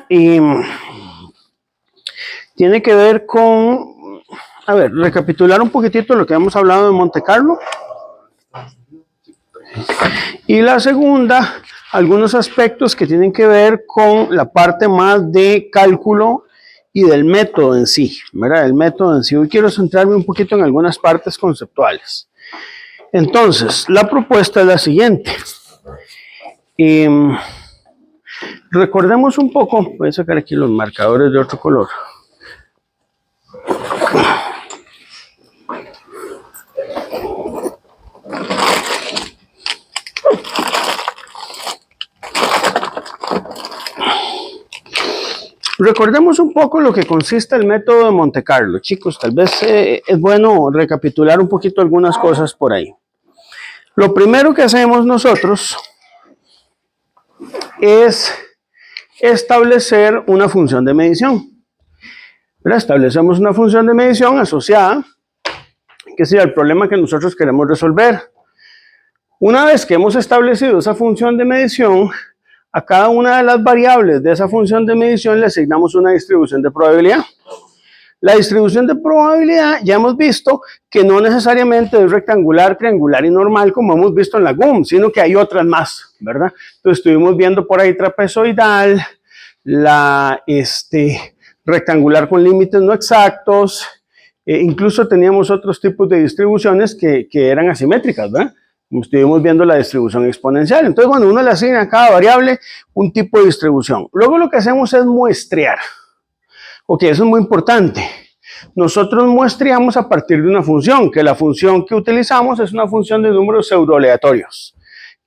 y tiene que ver con, a ver, recapitular un poquitito lo que hemos hablado de Monte Carlo. Y la segunda, algunos aspectos que tienen que ver con la parte más de cálculo y del método en sí, ¿verdad? El método en sí. Hoy quiero centrarme un poquito en algunas partes conceptuales. Entonces, la propuesta es la siguiente. Recordemos un poco, voy a sacar aquí los marcadores de otro color. Recordemos un poco lo que consiste el método de Monte Carlo, chicos. Tal vez es bueno recapitular un poquito algunas cosas por ahí. Lo primero que hacemos nosotros es establecer una función de medición. ¿Verdad? Establecemos una función de medición asociada, que sea el problema que nosotros queremos resolver. Una vez que hemos establecido esa función de medición, a cada una de las variables de esa función de medición le asignamos una distribución de probabilidad. La distribución de probabilidad ya hemos visto que no necesariamente es rectangular, triangular y normal como hemos visto en la GUM, sino que hay otras más, ¿verdad? Entonces estuvimos viendo por ahí trapezoidal, la rectangular con límites no exactos, incluso teníamos otros tipos de distribuciones que eran asimétricas, ¿verdad? Estuvimos viendo la distribución exponencial. Entonces, bueno, uno le asigna a cada variable un tipo de distribución. Luego lo que hacemos es muestrear. Ok, eso es muy importante. Nosotros muestreamos a partir de una función, que la función que utilizamos es una función de números pseudoaleatorios.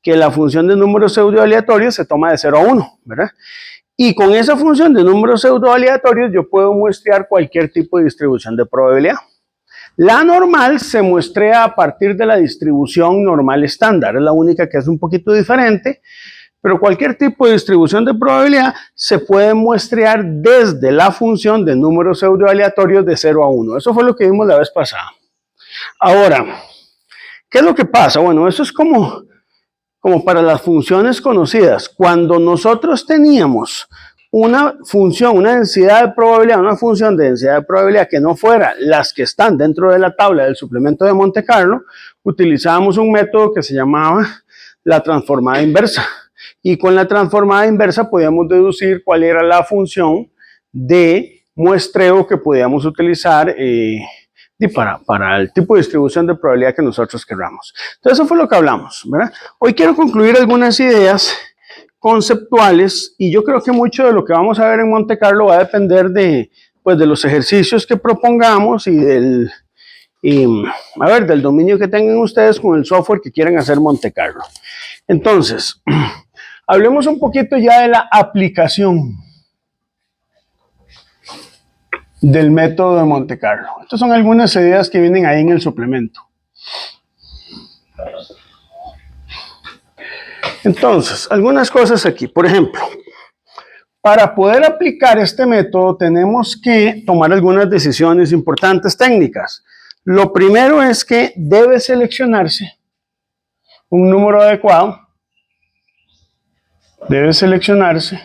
Que la función de números pseudoaleatorios se toma de 0 a 1, ¿verdad? Y con esa función de números pseudoaleatorios yo puedo muestrear cualquier tipo de distribución de probabilidad. La normal se muestrea a partir de la distribución normal estándar, es la única que es un poquito diferente, pero cualquier tipo de distribución de probabilidad se puede muestrear desde la función de números pseudoaleatorios de 0 a 1. Eso fue lo que vimos la vez pasada. Ahora, ¿qué es lo que pasa? Bueno, eso es como para las funciones conocidas. Cuando nosotros teníamos una función, una densidad de probabilidad, una función de densidad de probabilidad que no fuera las que están dentro de la tabla del suplemento de Monte Carlo, utilizábamos un método que se llamaba la transformada inversa. Y con la transformada inversa podíamos deducir cuál era la función de muestreo que podíamos utilizar para el tipo de distribución de probabilidad que nosotros queramos. Entonces eso fue lo que hablamos, ¿verdad? Hoy quiero concluir algunas ideas conceptuales y yo creo que mucho de lo que vamos a ver en Monte Carlo va a depender de los ejercicios que propongamos y del dominio que tengan ustedes con el software que quieran hacer Monte Carlo. Entonces, hablemos un poquito ya de la aplicación del método de Monte Carlo. Estas son algunas ideas que vienen ahí en el suplemento. Entonces, algunas cosas aquí. Por ejemplo, para poder aplicar este método tenemos que tomar algunas decisiones importantes técnicas. Lo primero es que debe seleccionarse un número adecuado. Debe seleccionarse.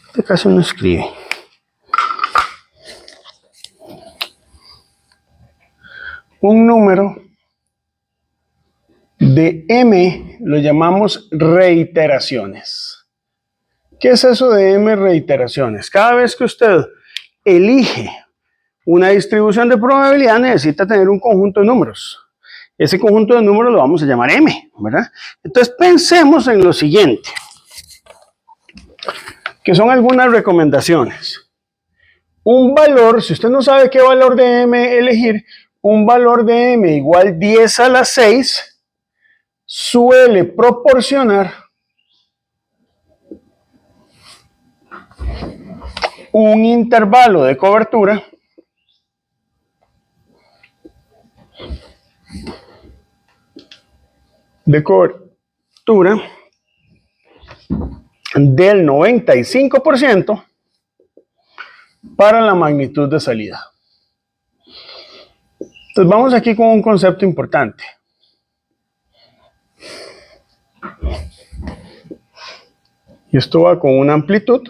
Este caso no escribe. Un número de m, lo llamamos reiteraciones. ¿Qué es eso de m reiteraciones? Cada vez que usted elige una distribución de probabilidad necesita tener un conjunto de números. Ese conjunto de números lo vamos a llamar m, ¿verdad? Entonces pensemos en lo siguiente, que son algunas recomendaciones. Un valor, si usted no sabe qué valor de m elegir, un valor de m igual 10 a la 6 suele proporcionar un intervalo de cobertura del 95% para la magnitud de salida. Entonces vamos aquí con un concepto importante. Y esto va con una amplitud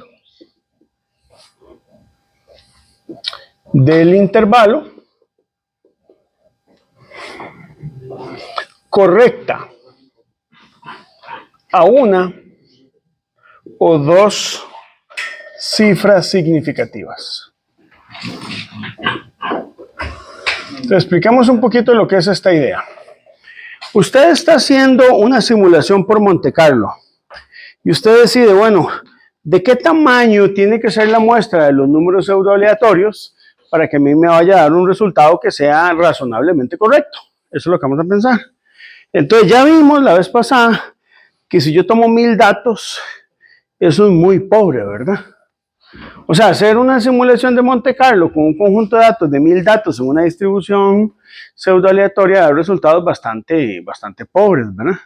del intervalo correcta a una o dos cifras significativas. Entonces, explicamos un poquito lo que es esta idea. Usted está haciendo una simulación por Monte Carlo y usted decide, bueno, ¿de qué tamaño tiene que ser la muestra de los números pseudoaleatorios para que a mí me vaya a dar un resultado que sea razonablemente correcto? Eso es lo que vamos a pensar. Entonces, ya vimos la vez pasada que si yo tomo 1000 datos, eso es muy pobre, ¿verdad? O sea, hacer una simulación de Monte Carlo con un conjunto de datos de 1000 datos en una distribución pseudoaleatoria da resultados bastante pobres, ¿verdad?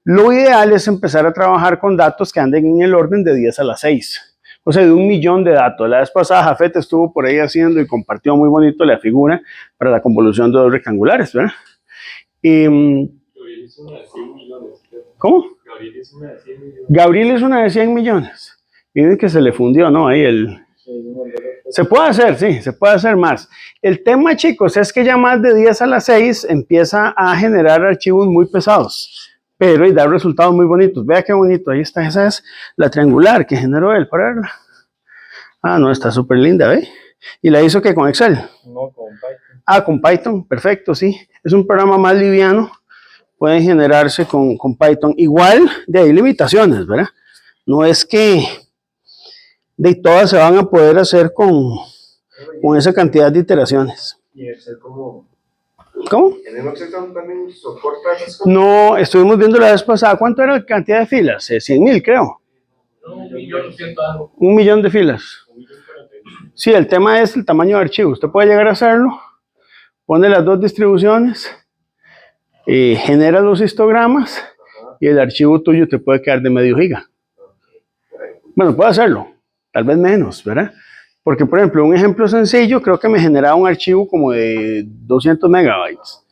Lo ideal es empezar a trabajar con datos que anden en el orden de 10 a la 6. O sea, de 1.000.000 de datos. La vez pasada Jafet estuvo por ahí haciendo y compartió muy bonito la figura para la convolución de dos rectangulares, ¿verdad? ¿Cómo? Gabriel es una de 100 millones. Miren que se le fundió, ¿no? Ahí el... Se puede hacer, sí, se puede hacer más. El tema, chicos, es que ya más de 10 a la 6 empieza a generar archivos muy pesados, pero y da resultados muy bonitos. Vea qué bonito, ahí está, esa es la triangular que generó él para verla. Ah, no, está súper linda, ¿ve? ¿Y la hizo qué, con Excel? No, con Python. Ah, con Python, perfecto, sí. Es un programa más liviano, pueden generarse con Python. Igual, de ahí limitaciones, ¿verdad? No es que de todas se van a poder hacer con esa cantidad de iteraciones. ¿Y Excel cómo? ¿Cómo? ¿En Excel también soporta esas cosas? No, estuvimos viendo la vez pasada. ¿Cuánto era la cantidad de filas? 100.000, creo. No, 1.100.000 algo. 1.000.000 de filas. Sí, el tema es el tamaño de archivo. Usted puede llegar a hacerlo, pone las dos distribuciones, genera los histogramas y el archivo tuyo te puede quedar de medio giga. Bueno, puede hacerlo, tal vez menos, ¿verdad? Porque, por ejemplo, un ejemplo sencillo, creo que me generaba un archivo como de 200 megabytes.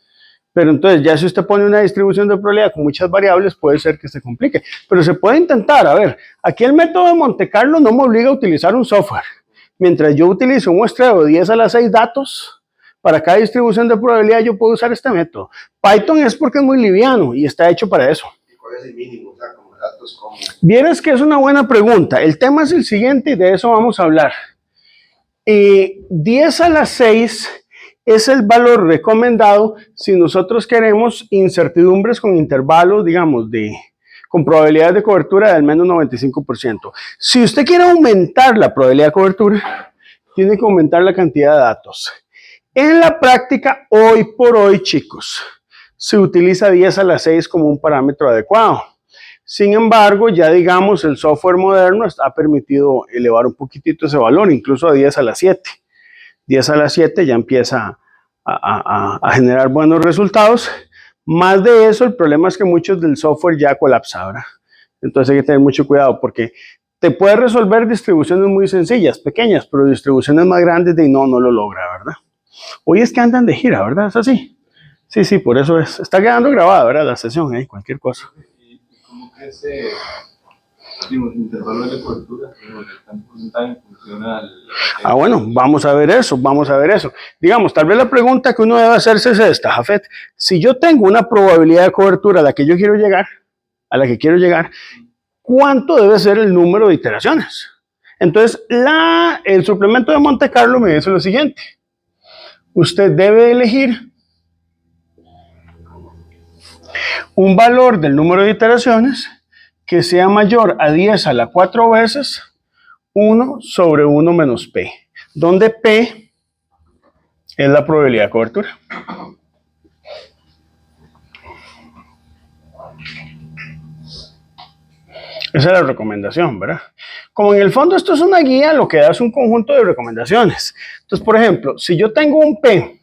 Pero entonces, ya si usted pone una distribución de probabilidad con muchas variables, puede ser que se complique. Pero se puede intentar. A ver, aquí el método de Monte Carlo no me obliga a utilizar un software. Mientras yo utilizo un muestreo de 10 a la 6 datos, para cada distribución de probabilidad yo puedo usar este método. Python es porque es muy liviano y está hecho para eso. ¿Y cuál es el mínimo? O sea, como datos como... Vieras que es una buena pregunta. El tema es el siguiente y de eso vamos a hablar. 10 a la 6 es el valor recomendado si nosotros queremos incertidumbres con intervalos, digamos, con probabilidades de cobertura de al menos 95%. Si usted quiere aumentar la probabilidad de cobertura, tiene que aumentar la cantidad de datos. En la práctica, hoy por hoy, chicos, se utiliza 10 a la 6 como un parámetro adecuado. Sin embargo, ya digamos, el software moderno ha permitido elevar un poquitito ese valor, incluso a 10 a la 7. 10 a la 7 ya empieza a generar buenos resultados. Más de eso, el problema es que muchos del software ya colapsan, ¿verdad? Entonces hay que tener mucho cuidado porque te puede resolver distribuciones muy sencillas, pequeñas, pero distribuciones más grandes de no lo logra, ¿verdad? Hoy es que andan de gira, ¿verdad? ¿Es así? Sí, por eso es. Está quedando grabada, ¿verdad? La sesión, cualquier cosa. ¿Y cómo que ese intervalo de cobertura? ¿Qué porcentaje funciona? Bueno, vamos a ver eso. Digamos, tal vez la pregunta que uno debe hacerse es esta, Jafet. Si yo tengo una probabilidad de cobertura a la que quiero llegar, ¿cuánto debe ser el número de iteraciones? Entonces, el suplemento de Monte Carlo me dice lo siguiente. Usted debe elegir un valor del número de iteraciones que sea mayor a 10 a la 4 veces 1 sobre 1 menos P, donde P es la probabilidad de cobertura. Esa es la recomendación, ¿verdad? Como en el fondo esto es una guía, lo que da es un conjunto de recomendaciones. Entonces, por ejemplo, si yo tengo un P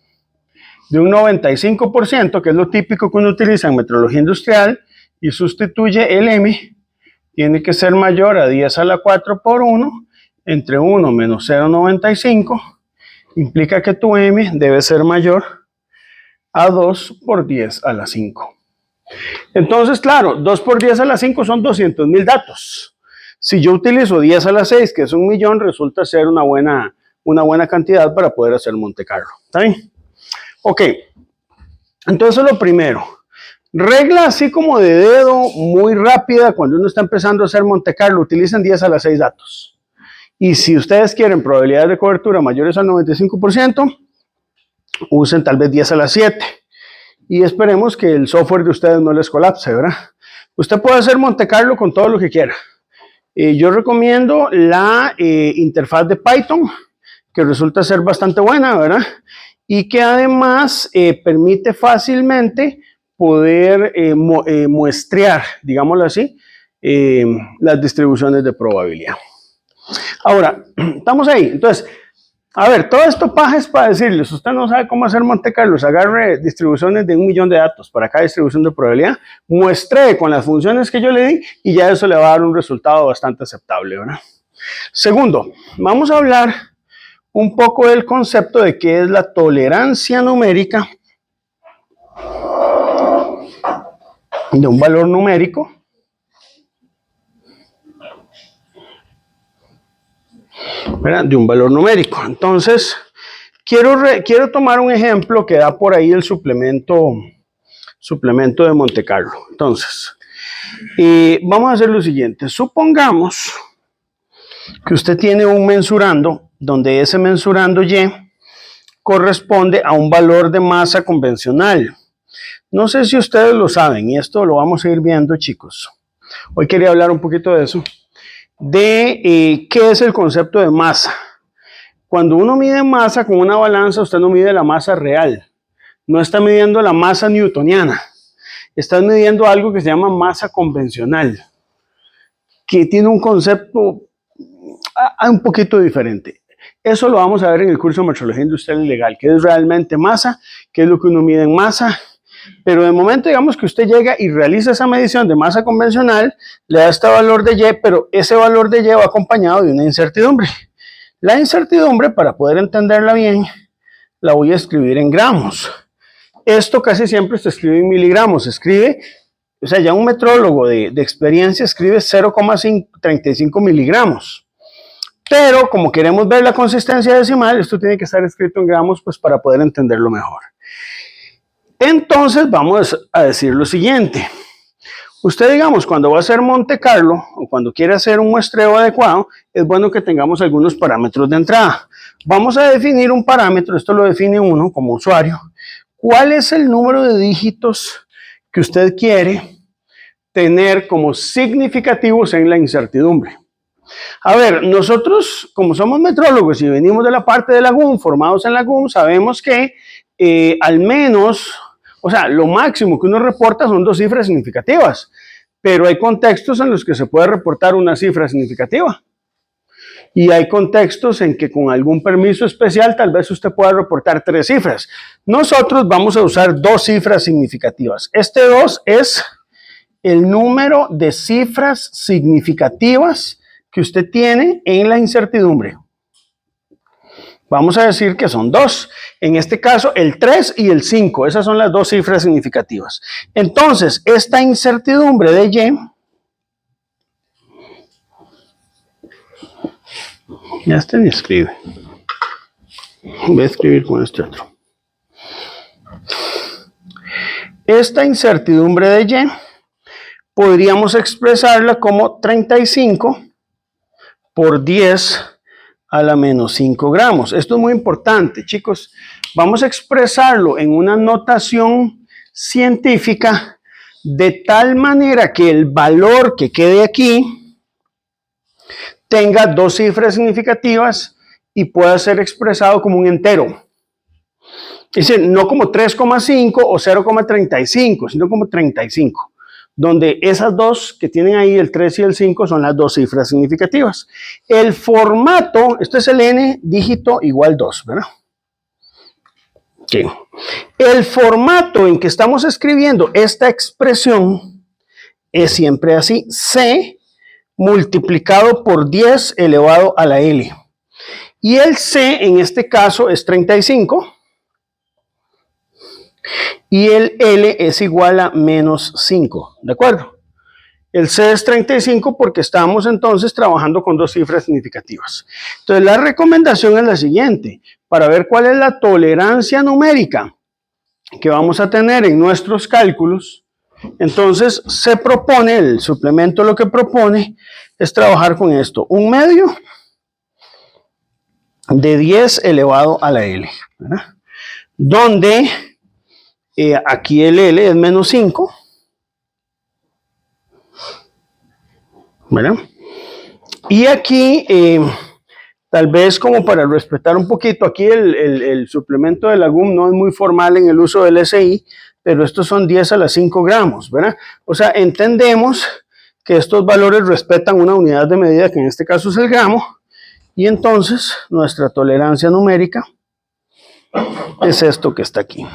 de un 95%, que es lo típico que uno utiliza en metrología industrial, y sustituye el M, tiene que ser mayor a 10 a la 4 por 1, entre 1 menos 0,95, implica que tu M debe ser mayor a 2 por 10 a la 5. Entonces, claro, 2 por 10 a la 5 son 200.000 datos. Si yo utilizo 10 a la 6, que es 1.000.000, resulta ser una buena una buena cantidad para poder hacer Monte Carlo. ¿Está bien? Ok, entonces lo primero. Regla así como de dedo, muy rápida, cuando uno está empezando a hacer Monte Carlo, utilicen 10 a la 6 datos. Y si ustedes quieren probabilidades de cobertura mayores al 95%, usen tal vez 10 a la 7. Y esperemos que el software de ustedes no les colapse, ¿verdad? Usted puede hacer Monte Carlo con todo lo que quiera. Yo recomiendo la interfaz de Python, que resulta ser bastante buena, ¿verdad? Y que además permite fácilmente poder muestrear, digámoslo así, las distribuciones de probabilidad. Ahora, estamos ahí. Entonces, a ver, todo esto paja es para decirles, usted no sabe cómo hacer Monte Carlo, agarre distribuciones de 1.000.000 de datos para cada distribución de probabilidad, muestre con las funciones que yo le di y ya eso le va a dar un resultado bastante aceptable, ¿verdad? Segundo, vamos a hablar un poco del concepto de qué es la tolerancia numérica de un valor numérico. ¿Verdad? De un valor numérico. Entonces, quiero tomar un ejemplo que da por ahí el suplemento de Monte Carlo. Entonces, vamos a hacer lo siguiente. Supongamos que usted tiene un mensurando, donde ese mensurando Y corresponde a un valor de masa convencional. No sé si ustedes lo saben, y esto lo vamos a ir viendo, chicos. Hoy quería hablar un poquito de eso, de qué es el concepto de masa. Cuando uno mide masa con una balanza, usted no mide la masa real, no está midiendo la masa newtoniana, está midiendo algo que se llama masa convencional, que tiene un concepto un poquito diferente. Eso lo vamos a ver en el curso de metrología industrial y legal, qué es realmente masa, qué es lo que uno mide en masa. Pero de momento, digamos que usted llega y realiza esa medición de masa convencional, le da este valor de Y, pero ese valor de Y va acompañado de una incertidumbre. La incertidumbre, para poder entenderla bien, la voy a escribir en gramos. Esto casi siempre se escribe en miligramos, o sea, ya un metrólogo de experiencia escribe 0,35 miligramos. Pero como queremos ver la consistencia decimal, esto tiene que estar escrito en gramos, pues para poder entenderlo mejor. Entonces vamos a decir lo siguiente. Usted, digamos, cuando va a hacer Monte Carlo o cuando quiere hacer un muestreo adecuado, es bueno que tengamos algunos parámetros de entrada. Vamos a definir un parámetro, esto lo define uno como usuario. ¿Cuál es el número de dígitos que usted quiere tener como significativos en la incertidumbre? A ver, nosotros, como somos metrólogos y venimos de la parte de la GUM, formados en la GUM, sabemos que al menos, o sea, lo máximo que uno reporta son 2 cifras significativas, pero hay contextos en los que se puede reportar una cifra significativa. Y hay contextos en que con algún permiso especial tal vez usted pueda reportar 3 cifras. Nosotros vamos a usar 2 cifras significativas. Este 2 es el número de cifras significativas que usted tiene en la incertidumbre. Vamos a decir que son 2. En este caso, el 3 y el 5. Esas son las 2 cifras significativas. Entonces, esta incertidumbre de Y, ya este ni escribe. Voy a escribir con este otro. Esta incertidumbre de Y podríamos expresarla como 35 por 10 a la menos 5 gramos. Esto es muy importante, chicos. Vamos a expresarlo en una notación científica de tal manera que el valor que quede aquí tenga 2 cifras significativas y pueda ser expresado como un entero. Es decir, no como 3,5 o 0,35, sino como 35. Donde esas 2 que tienen ahí, el 3 y el 5, son las 2 cifras significativas. El formato, esto es el n dígito igual 2, ¿verdad? Okay. El formato en que estamos escribiendo esta expresión es siempre así, C multiplicado por 10 elevado a la L. Y el C en este caso es 35. Y el L es igual a menos 5, ¿de acuerdo? El C es 35 porque estamos entonces trabajando con dos cifras significativas. Entonces la recomendación es la siguiente. Para ver cuál es la tolerancia numérica que vamos a tener en nuestros cálculos, entonces se propone, el suplemento lo que propone es trabajar con esto. Un medio de 10 elevado a la L, ¿verdad? Donde aquí el L es menos 5, ¿verdad? Y aquí, tal vez como para respetar un poquito, aquí el suplemento de la GUM no es muy formal en el uso del SI, pero estos son 10 a la 5 gramos, ¿verdad? O sea, entendemos que estos valores respetan una unidad de medida, que en este caso es el gramo, y entonces nuestra tolerancia numérica es esto que está aquí.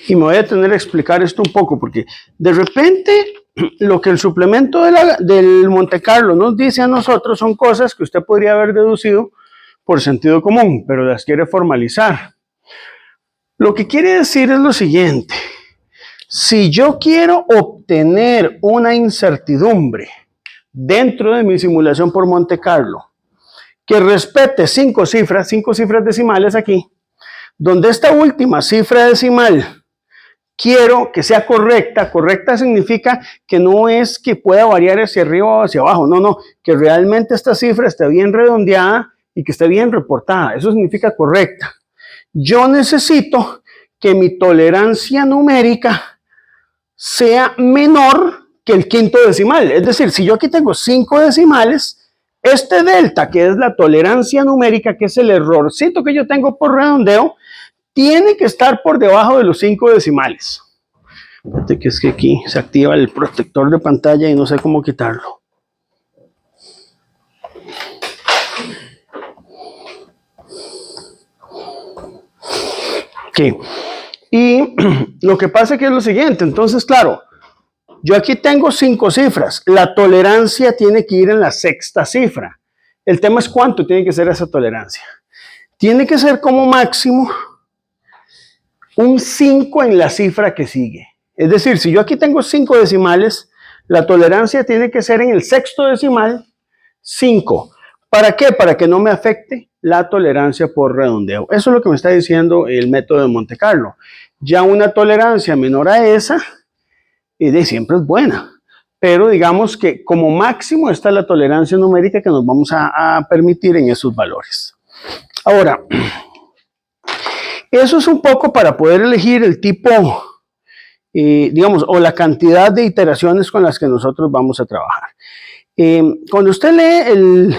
Y me voy a tener que explicar esto un poco, porque de repente lo que el suplemento del Monte Carlo nos dice a nosotros son cosas que usted podría haber deducido por sentido común, pero las quiere formalizar. Lo que quiere decir es lo siguiente: si yo quiero obtener una incertidumbre dentro de mi simulación por Monte Carlo que respete 5 cifras decimales aquí, donde esta última cifra decimal quiero que sea correcta. Correcta significa que no es que pueda variar hacia arriba o hacia abajo, no, que realmente esta cifra esté bien redondeada y que esté bien reportada. Eso significa correcta. Yo necesito que mi tolerancia numérica sea menor que el quinto decimal. Es decir, si yo aquí tengo 5 decimales, este delta, que es la tolerancia numérica, que es el errorcito que yo tengo por redondeo, tiene que estar por debajo de los 5 decimales. Fíjate que es que aquí se activa el protector de pantalla y no sé cómo quitarlo. Ok. Y lo que pasa que es lo siguiente. Entonces, claro, yo aquí tengo 5 cifras. La tolerancia tiene que ir en la sexta cifra. El tema es cuánto tiene que ser esa tolerancia. Tiene que ser como máximo un 5 en la cifra que sigue. Es decir, si yo aquí tengo 5 decimales, la tolerancia tiene que ser en el sexto decimal 5. ¿Para qué? Para que no me afecte la tolerancia por redondeo. Eso es lo que me está diciendo el método de Monte Carlo. Ya una tolerancia menor a esa, de siempre es buena. Pero digamos que como máximo está la tolerancia numérica que nos vamos a permitir en esos valores. Ahora, eso es un poco para poder elegir el tipo, digamos, o la cantidad de iteraciones con las que nosotros vamos a trabajar. Cuando usted lee el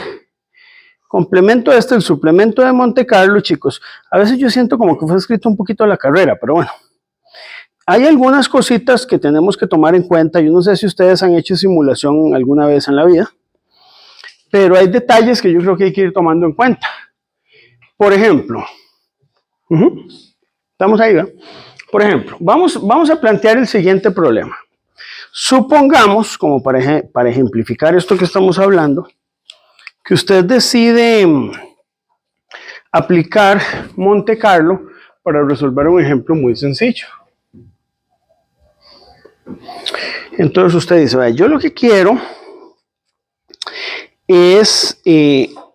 complemento el suplemento de Monte Carlo, chicos, a veces yo siento como que fue escrito un poquito a la carrera, pero bueno. Hay algunas cositas que tenemos que tomar en cuenta. Yo no sé si ustedes han hecho simulación alguna vez en la vida, pero hay detalles que yo creo que hay que ir tomando en cuenta. Por ejemplo, estamos ahí, ¿verdad? Por ejemplo, vamos a plantear el siguiente problema. Supongamos, como para ejemplificar esto que estamos hablando, que usted decide aplicar Monte Carlo para resolver un ejemplo muy sencillo. Entonces usted dice, vaya, yo lo que quiero es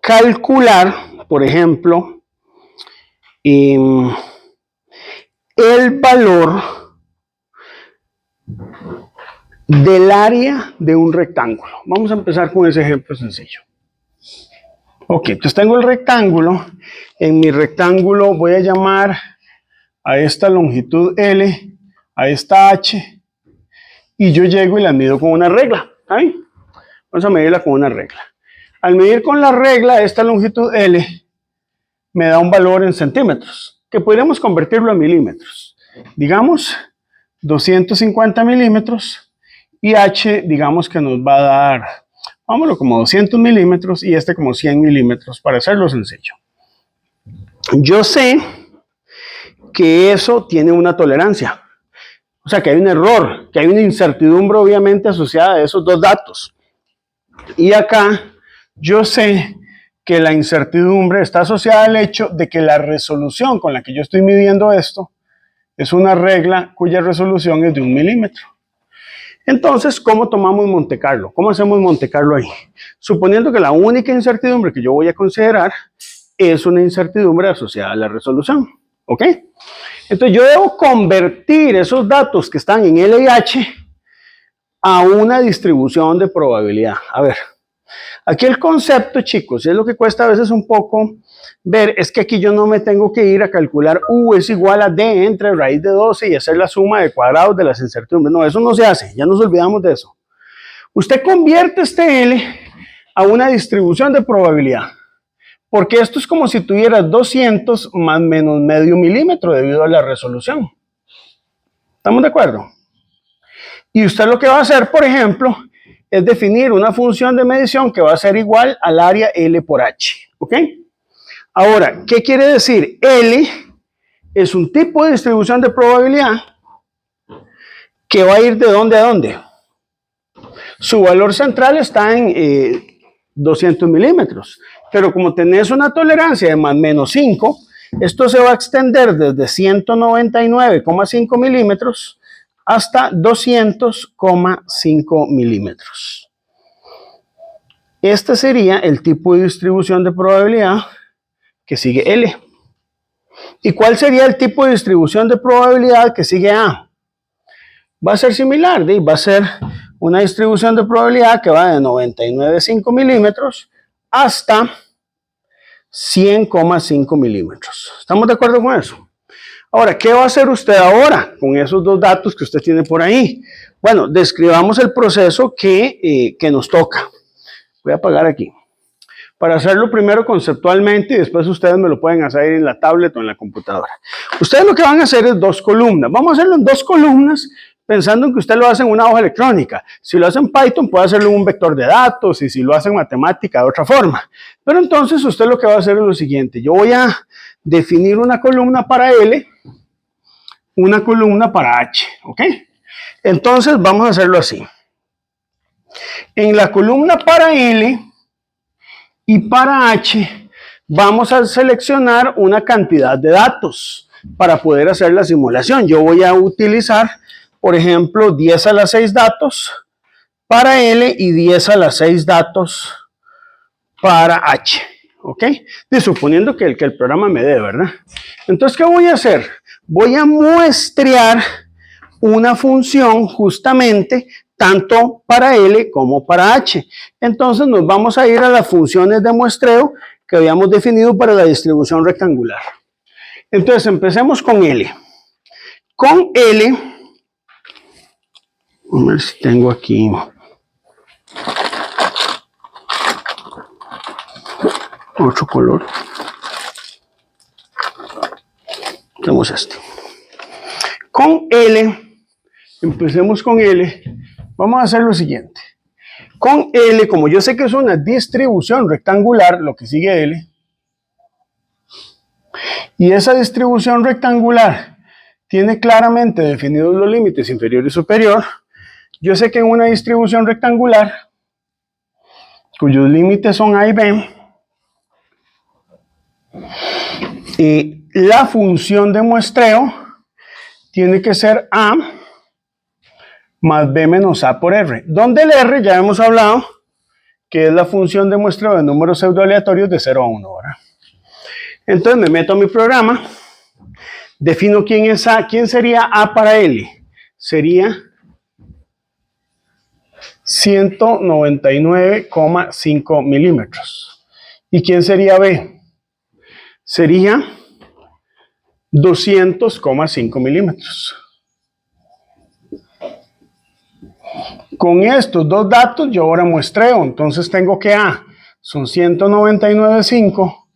calcular, por ejemplo, el valor del área de un rectángulo. Vamos a empezar con ese ejemplo sencillo. Ok, entonces tengo el rectángulo. En mi rectángulo voy a llamar a esta longitud L, a esta H, y yo llego y la mido con una regla. ¿Ahí? Vamos a medirla con una regla. Al medir con la regla esta longitud L, me da un valor en centímetros, que podríamos convertirlo a milímetros. Digamos, 250 milímetros, y H, digamos que nos va a dar, vámonos, como 200 milímetros, y este como 100 milímetros, para hacerlo sencillo. Yo sé que eso tiene una tolerancia. O sea, que hay un error, que hay una incertidumbre obviamente asociada a esos dos datos. Y acá yo sé que la incertidumbre está asociada al hecho de que la resolución con la que yo estoy midiendo esto es una regla cuya resolución es de 1 milímetro. Entonces, ¿cómo tomamos Monte Carlo? ¿Cómo hacemos Monte Carlo ahí? Suponiendo que la única incertidumbre que yo voy a considerar es una incertidumbre asociada a la resolución. ¿Ok? Entonces, yo debo convertir esos datos que están en L y H a una distribución de probabilidad. A ver, aquí el concepto, chicos, es lo que cuesta a veces un poco ver, es que aquí yo no me tengo que ir a calcular U es igual a D entre raíz de 12 y hacer la suma de cuadrados de las incertidumbres. No, eso no se hace, ya nos olvidamos de eso. Usted convierte este L a una distribución de probabilidad, porque esto es como si tuvieras 200 más menos medio milímetro debido a la resolución. ¿Estamos de acuerdo? Y usted lo que va a hacer, por ejemplo, es definir una función de medición que va a ser igual al área L por H. ¿Ok? Ahora, ¿qué quiere decir? L es un tipo de distribución de probabilidad que va a ir de dónde a dónde. Su valor central está en 200 milímetros, pero como tenés una tolerancia de más o menos 5, esto se va a extender desde 199,5 milímetros hasta 200,5 milímetros. Este sería el tipo de distribución de probabilidad que sigue L. ¿Y cuál sería el tipo de distribución de probabilidad que sigue A? Va a ser similar, va a ser una distribución de probabilidad que va de 99,5 milímetros hasta 100,5 milímetros. ¿Estamos de acuerdo con eso? Ahora, ¿qué va a hacer usted ahora con esos dos datos que usted tiene por ahí? Bueno, describamos el proceso que nos toca. Voy a apagar aquí. Para hacerlo primero conceptualmente y después ustedes me lo pueden hacer en la tablet o en la computadora. Ustedes lo que van a hacer es 2 columnas. Vamos a hacerlo en 2 columnas pensando en que usted lo hace en una hoja electrónica. Si lo hace en Python puede hacerlo en un vector de datos y si lo hace en matemática de otra forma. Pero entonces usted lo que va a hacer es lo siguiente. Yo voy a definir una columna para L, una columna para H. ¿Ok? Entonces vamos a hacerlo así. En la columna para L y para H vamos a seleccionar una cantidad de datos para poder hacer la simulación. Yo voy a utilizar, por ejemplo, 10 a la 6 datos para L y 10 a la 6 datos para H. ¿Ok? Y suponiendo que el programa me dé, ¿verdad? Entonces, ¿qué voy a hacer? Voy a muestrear una función justamente tanto para L como para H. Entonces nos vamos a ir a las funciones de muestreo que habíamos definido para la distribución rectangular. Entonces empecemos con L. Con L, a ver si tengo aquí otro color. Tenemos este. Con L, empecemos con L. Vamos a hacer lo siguiente. Con L, como yo sé que es una distribución rectangular, lo que sigue L, y esa distribución rectangular tiene claramente definidos los límites inferior y superior, yo sé que en una distribución rectangular, cuyos límites son A y B, la función de muestreo tiene que ser A más B menos A por R, donde el R ya hemos hablado que es la función de muestreo de números pseudoaleatorios de 0 a 1, ¿verdad? Entonces me meto a mi programa, defino quién es A, quién sería A para L, sería 199,5 milímetros. ¿Y quién sería B? Sería 200,5 milímetros. Con estos dos datos yo ahora muestreo, entonces tengo que A son 199,5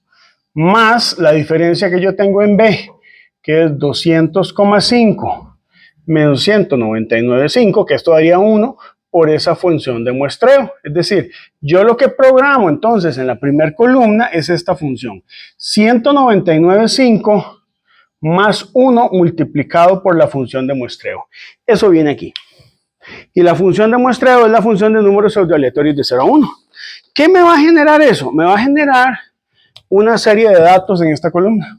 más la diferencia que yo tengo en B, que es 200,5 menos 199,5, que esto daría 1 por esa función de muestreo. Es decir, yo lo que programo entonces en la primera columna es esta función, 199,5 más 1 multiplicado por la función de muestreo. Eso viene aquí. Y la función de muestreo es la función de números pseudoaleatorios de 0 a 1. ¿Qué me va a generar eso? Me va a generar una serie de datos en esta columna.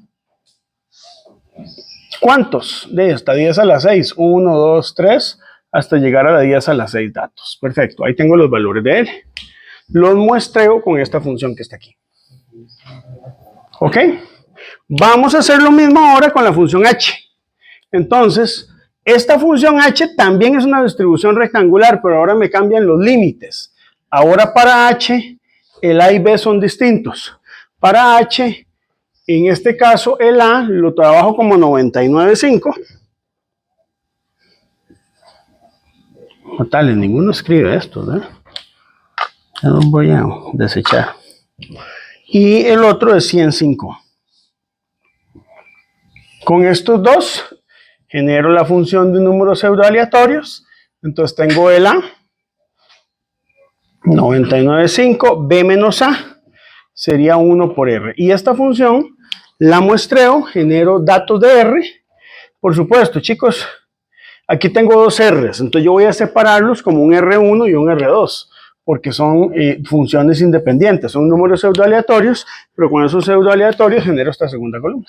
¿Cuántos? De esta 10 a la 6. 1, 2, 3, hasta llegar a la 10 a la 6 datos. Perfecto, ahí tengo los valores de L. Los muestreo con esta función que está aquí. ¿Ok? Vamos a hacer lo mismo ahora con la función h. Entonces, esta función h también es una distribución rectangular, pero ahora me cambian los límites. Ahora para h, el a y b son distintos. Para h, en este caso, el a lo trabajo como 99.5. Tales, ninguno escribe esto, ¿verdad? Ya los voy a desechar. Y el otro es 105. Con estos dos, genero la función de números pseudoaleatorios. Entonces tengo el a, 99.5, b menos a, sería 1 por r. Y esta función la muestreo, genero datos de r. Por supuesto, chicos, aquí tengo dos r's, entonces yo voy a separarlos como un r1 y un r2, porque son funciones independientes, son números pseudoaleatorios, pero con esos pseudoaleatorios genero esta segunda columna.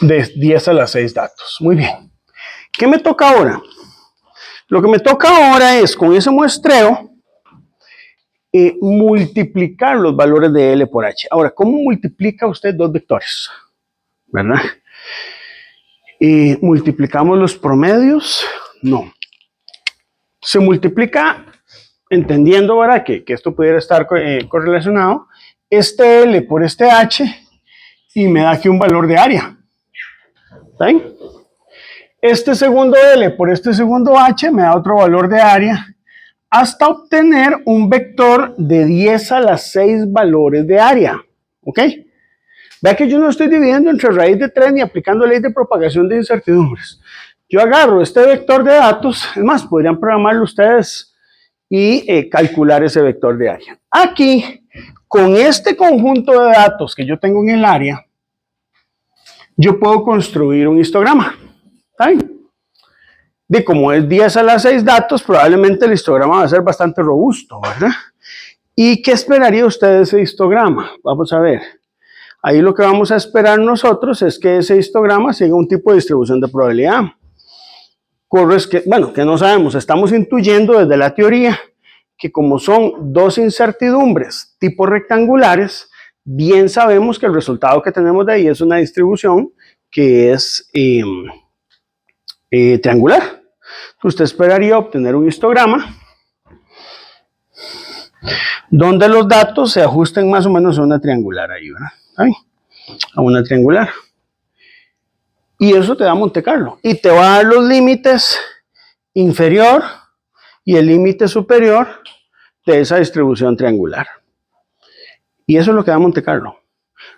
De 10 a las 6 datos. Muy bien. ¿Qué me toca ahora? Lo que me toca ahora es, con ese muestreo, multiplicar los valores de L por H. Ahora, ¿cómo multiplica usted dos vectores? ¿Verdad? ¿Multiplicamos los promedios? No. Se multiplica, entendiendo, ¿verdad?, que esto pudiera estar correlacionado, este L por este H, y me da aquí un valor de área. ¿Ven? Este segundo L por este segundo H me da otro valor de área hasta obtener un vector de 10 a las 6 valores de área. ¿Ok? Vea que yo no estoy dividiendo entre raíz de 3 ni aplicando ley de propagación de incertidumbres. Yo agarro este vector de datos, es más, podrían programarlo ustedes y calcular ese vector de área. Aquí, con este conjunto de datos que yo tengo en el área, yo puedo construir un histograma. ¿Saben? De como es 10 a las 6 datos, probablemente el histograma va a ser bastante robusto, ¿verdad? ¿Y qué esperaría usted de ese histograma? Vamos a ver. Ahí lo que vamos a esperar nosotros es que ese histograma siga un tipo de distribución de probabilidad. Que no sabemos, estamos intuyendo desde la teoría que como son dos incertidumbres tipo rectangulares, bien sabemos que el resultado que tenemos de ahí es una distribución que es triangular. Usted esperaría obtener un histograma donde los datos se ajusten más o menos a una triangular ahí, ¿verdad? ¿Ahí? A una triangular. Y eso te da Monte Carlo. Y te va a dar los límites inferior y el límite superior de esa distribución triangular. Y eso es lo que da Monte Carlo.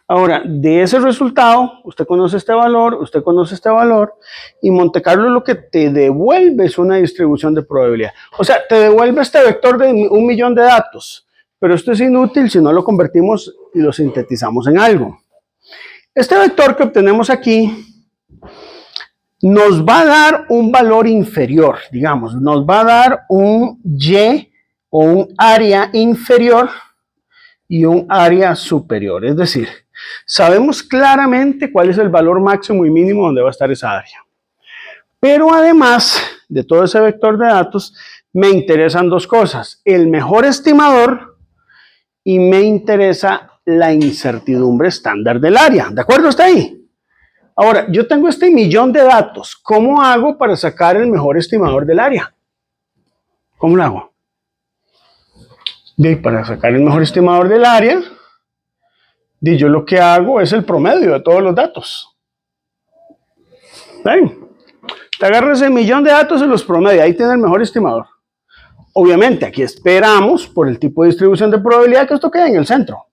Ahora, de ese resultado, usted conoce este valor, usted conoce este valor, y Monte Carlo lo que te devuelve es una distribución de probabilidad. O sea, te devuelve este vector de 1.000.000 de datos, pero esto es inútil si no lo convertimos y lo sintetizamos en algo. Este vector que obtenemos aquí nos va a dar un valor inferior, digamos, nos va a dar un Y o un área inferior y un área superior. Es decir, sabemos claramente cuál es el valor máximo y mínimo donde va a estar esa área. Pero además de todo ese vector de datos, me interesan dos cosas. El mejor estimador y me interesa la incertidumbre estándar del área. ¿De acuerdo hasta ahí? Ahora, yo tengo este 1.000.000 de datos. ¿Cómo hago para sacar el mejor estimador del área? ¿Cómo lo hago? Para sacar el mejor estimador del área, yo lo que hago es el promedio de todos los datos. ¿Ven? Te agarras ese 1.000.000 de datos y los promedia. Ahí tiene el mejor estimador. Obviamente, aquí esperamos, por el tipo de distribución de probabilidad, que esto quede en el centro.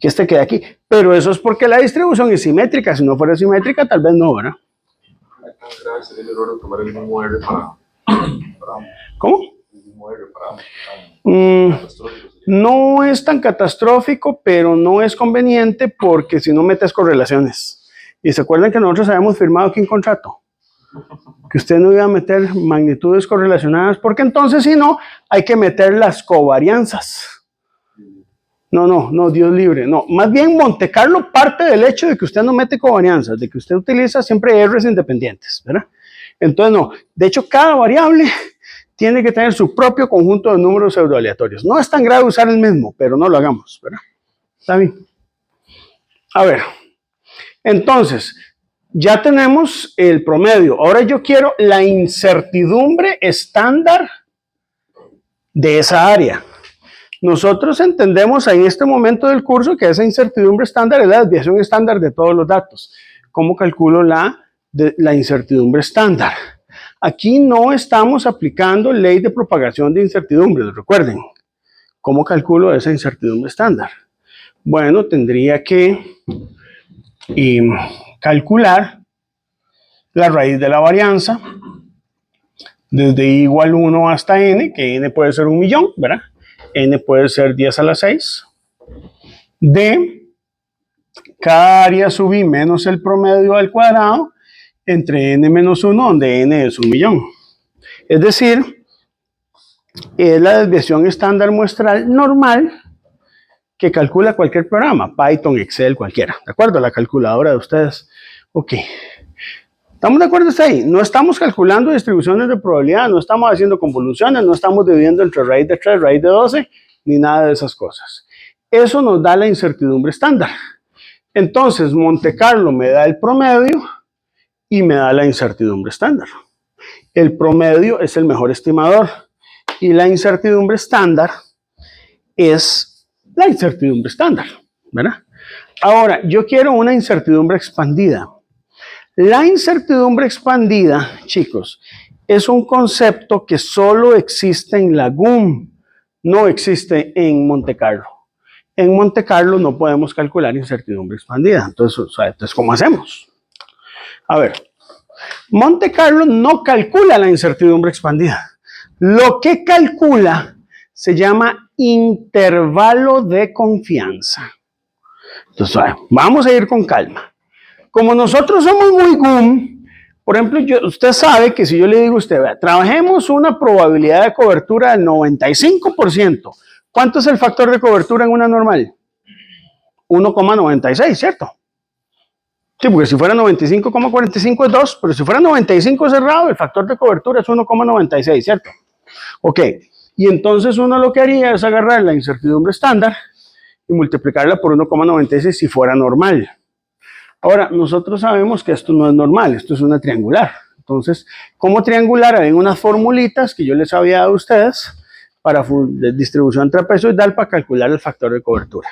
Que este quede aquí. Pero eso es porque la distribución es simétrica. Si no fuera simétrica, tal vez no, ¿verdad? Grave sería el error de tomar el mismo R para ¿Cómo? el mismo R para no es tan catastrófico, pero no es conveniente porque si no metes correlaciones. Y se acuerdan que nosotros habíamos firmado aquí un contrato. Que usted no iba a meter magnitudes correlacionadas, porque entonces si no, hay que meter las covarianzas. No, Dios libre. No, más bien Monte Carlo parte del hecho de que usted no mete covarianzas, de que usted utiliza siempre R's independientes, ¿verdad? Entonces, no. De hecho, cada variable tiene que tener su propio conjunto de números pseudoaleatorios. No es tan grave usar el mismo, pero no lo hagamos, ¿verdad? ¿Está bien? A ver. Entonces, ya tenemos el promedio. Ahora yo quiero la incertidumbre estándar de esa área. Nosotros entendemos en este momento del curso que esa incertidumbre estándar es la desviación estándar de todos los datos. ¿Cómo calculo la incertidumbre estándar? Aquí no estamos aplicando ley de propagación de incertidumbres, recuerden. ¿Cómo calculo esa incertidumbre estándar? Bueno, tendría que calcular la raíz de la varianza desde i igual 1 hasta n, que n puede ser 1.000.000, ¿verdad? N puede ser 10 a la 6, de cada área sub i menos el promedio al cuadrado entre n menos 1, donde n es 1.000.000. Es decir, es la desviación estándar muestral normal que calcula cualquier programa, Python, Excel, cualquiera, ¿de acuerdo? La calculadora de ustedes. Ok. ¿Estamos de acuerdo hasta ahí? No estamos calculando distribuciones de probabilidad, no estamos haciendo convoluciones, no estamos dividiendo entre raíz de 3, raíz de 12, ni nada de esas cosas. Eso nos da la incertidumbre estándar. Entonces, Monte Carlo me da el promedio y me da la incertidumbre estándar. El promedio es el mejor estimador y la incertidumbre estándar es la incertidumbre estándar, ¿verdad? Ahora, yo quiero una incertidumbre expandida. La incertidumbre expandida, chicos, es un concepto que solo existe en la GUM, no existe en Monte Carlo. En Monte Carlo no podemos calcular incertidumbre expandida. Entonces, ¿cómo hacemos? A ver, Monte Carlo no calcula la incertidumbre expandida. Lo que calcula se llama intervalo de confianza. Entonces, vamos a ir con calma. Como nosotros somos muy GUM, por ejemplo, usted sabe que si yo le digo a usted, vea, trabajemos una probabilidad de cobertura del 95%. ¿Cuánto es el factor de cobertura en una normal? 1,96, ¿cierto? Sí, porque si fuera 95,45 es 2, pero si fuera 95 cerrado, el factor de cobertura es 1,96, ¿cierto? Ok, y entonces uno lo que haría es agarrar la incertidumbre estándar y multiplicarla por 1,96 si fuera normal. Ahora, nosotros sabemos que esto no es normal, esto es una triangular. Entonces, como triangular, hay unas formulitas que yo les había dado a ustedes para distribución trapezoidal para calcular el factor de cobertura.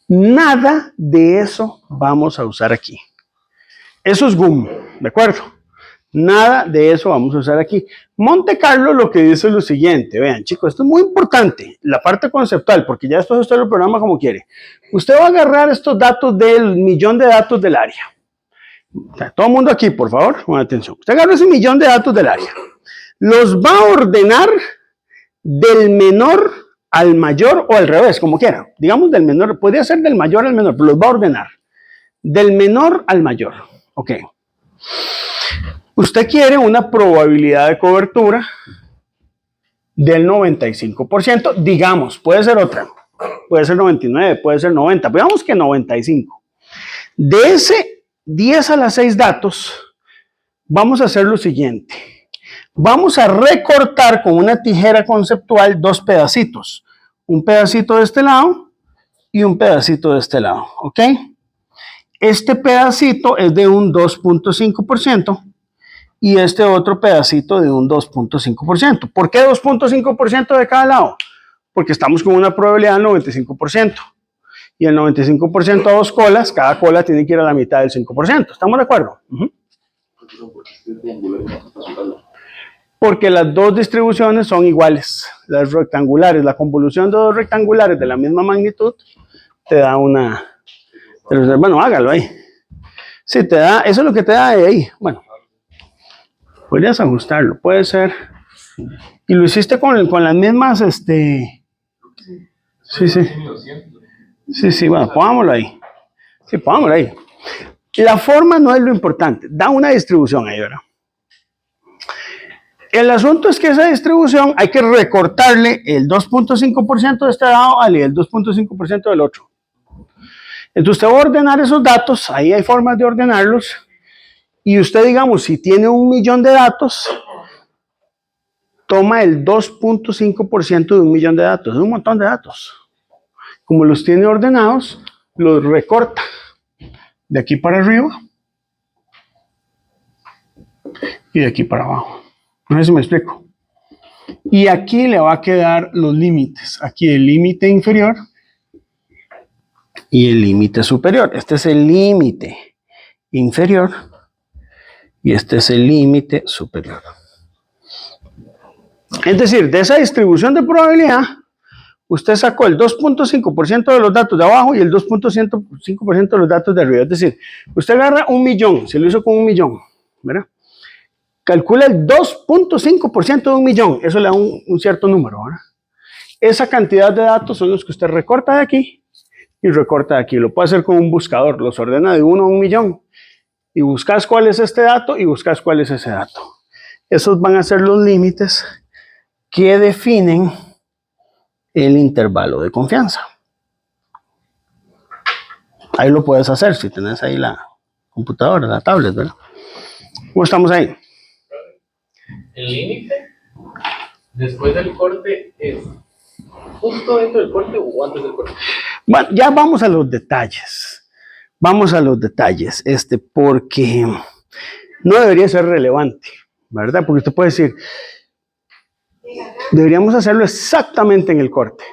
Nada de eso vamos a usar aquí. Eso es GUM, ¿de acuerdo? Nada de eso vamos a usar aquí. Monte Carlo lo que dice es lo siguiente. Vean, chicos, esto es muy importante, la parte conceptual, porque ya después usted lo programa como quiere. Usted va a agarrar estos datos del millón de datos del área. Todo el mundo aquí, por favor, con atención. Usted agarra ese millón de datos del área. Los va a ordenar del menor al mayor o al revés, como quiera. Digamos del menor, podría ser del mayor al menor, pero los va a ordenar. Del menor al mayor. Ok. Usted quiere una probabilidad de cobertura del 95%, digamos, puede ser otra, puede ser 99, puede ser 90, digamos que 95. De ese 10 a la 6 datos, vamos a hacer lo siguiente. Vamos a recortar con una tijera conceptual dos pedacitos. Un pedacito de este lado y un pedacito de este lado, ¿ok? Este pedacito es de un 2.5%. Y este otro pedacito de un 2.5%. ¿Por qué 2.5% de cada lado? Porque estamos con una probabilidad del 95%. Y el 95% a dos colas, cada cola tiene que ir a la mitad del 5%. ¿Estamos de acuerdo? Porque las dos distribuciones son iguales, las rectangulares. La convolución de dos rectangulares de la misma magnitud te da una... Bueno, hágalo ahí. Sí, te da, eso es lo que te da de ahí. Bueno. Podrías ajustarlo, puede ser. Y lo hiciste con las mismas, Sí. Sí, bueno, pongámoslo ahí. Sí, pongámoslo ahí. La forma no es lo importante, da una distribución ahí, ¿verdad? El asunto es que esa distribución hay que recortarle el 2.5% de este lado y el 2.5% del otro. Entonces usted va a ordenar esos datos, ahí hay formas de ordenarlos. Y usted, digamos, si tiene 1.000.000 de datos, toma el 2.5% de 1.000.000 de datos. Es un montón de datos. Como los tiene ordenados, los recorta de aquí para arriba y de aquí para abajo. No sé si me explico. Y aquí le va a quedar los límites. Aquí el límite inferior y el límite superior. Este es el límite inferior y este es el límite superior. Es decir, de esa distribución de probabilidad, usted sacó el 2.5% de los datos de abajo y el 2.5% de los datos de arriba. Es decir, usted agarra 1.000.000, se lo hizo con 1.000.000, ¿verdad? Calcula el 2.5% de 1.000.000, eso le da un cierto número, ¿verdad? Esa cantidad de datos son los que usted recorta de aquí y recorta de aquí. Lo puede hacer con un buscador, los ordena de 1 a 1.000.000 y buscas cuál es este dato y buscas cuál es ese dato. Esos van a ser los límites que definen el intervalo de confianza. Ahí lo puedes hacer si tenés ahí la computadora, la tablet, ¿verdad? ¿Cómo estamos ahí? El límite después del corte es justo dentro del corte o antes del corte. Bueno, ya vamos a los detalles. Vamos a los detalles, porque no debería ser relevante, ¿verdad? Porque usted puede decir, deberíamos hacerlo exactamente en el corte.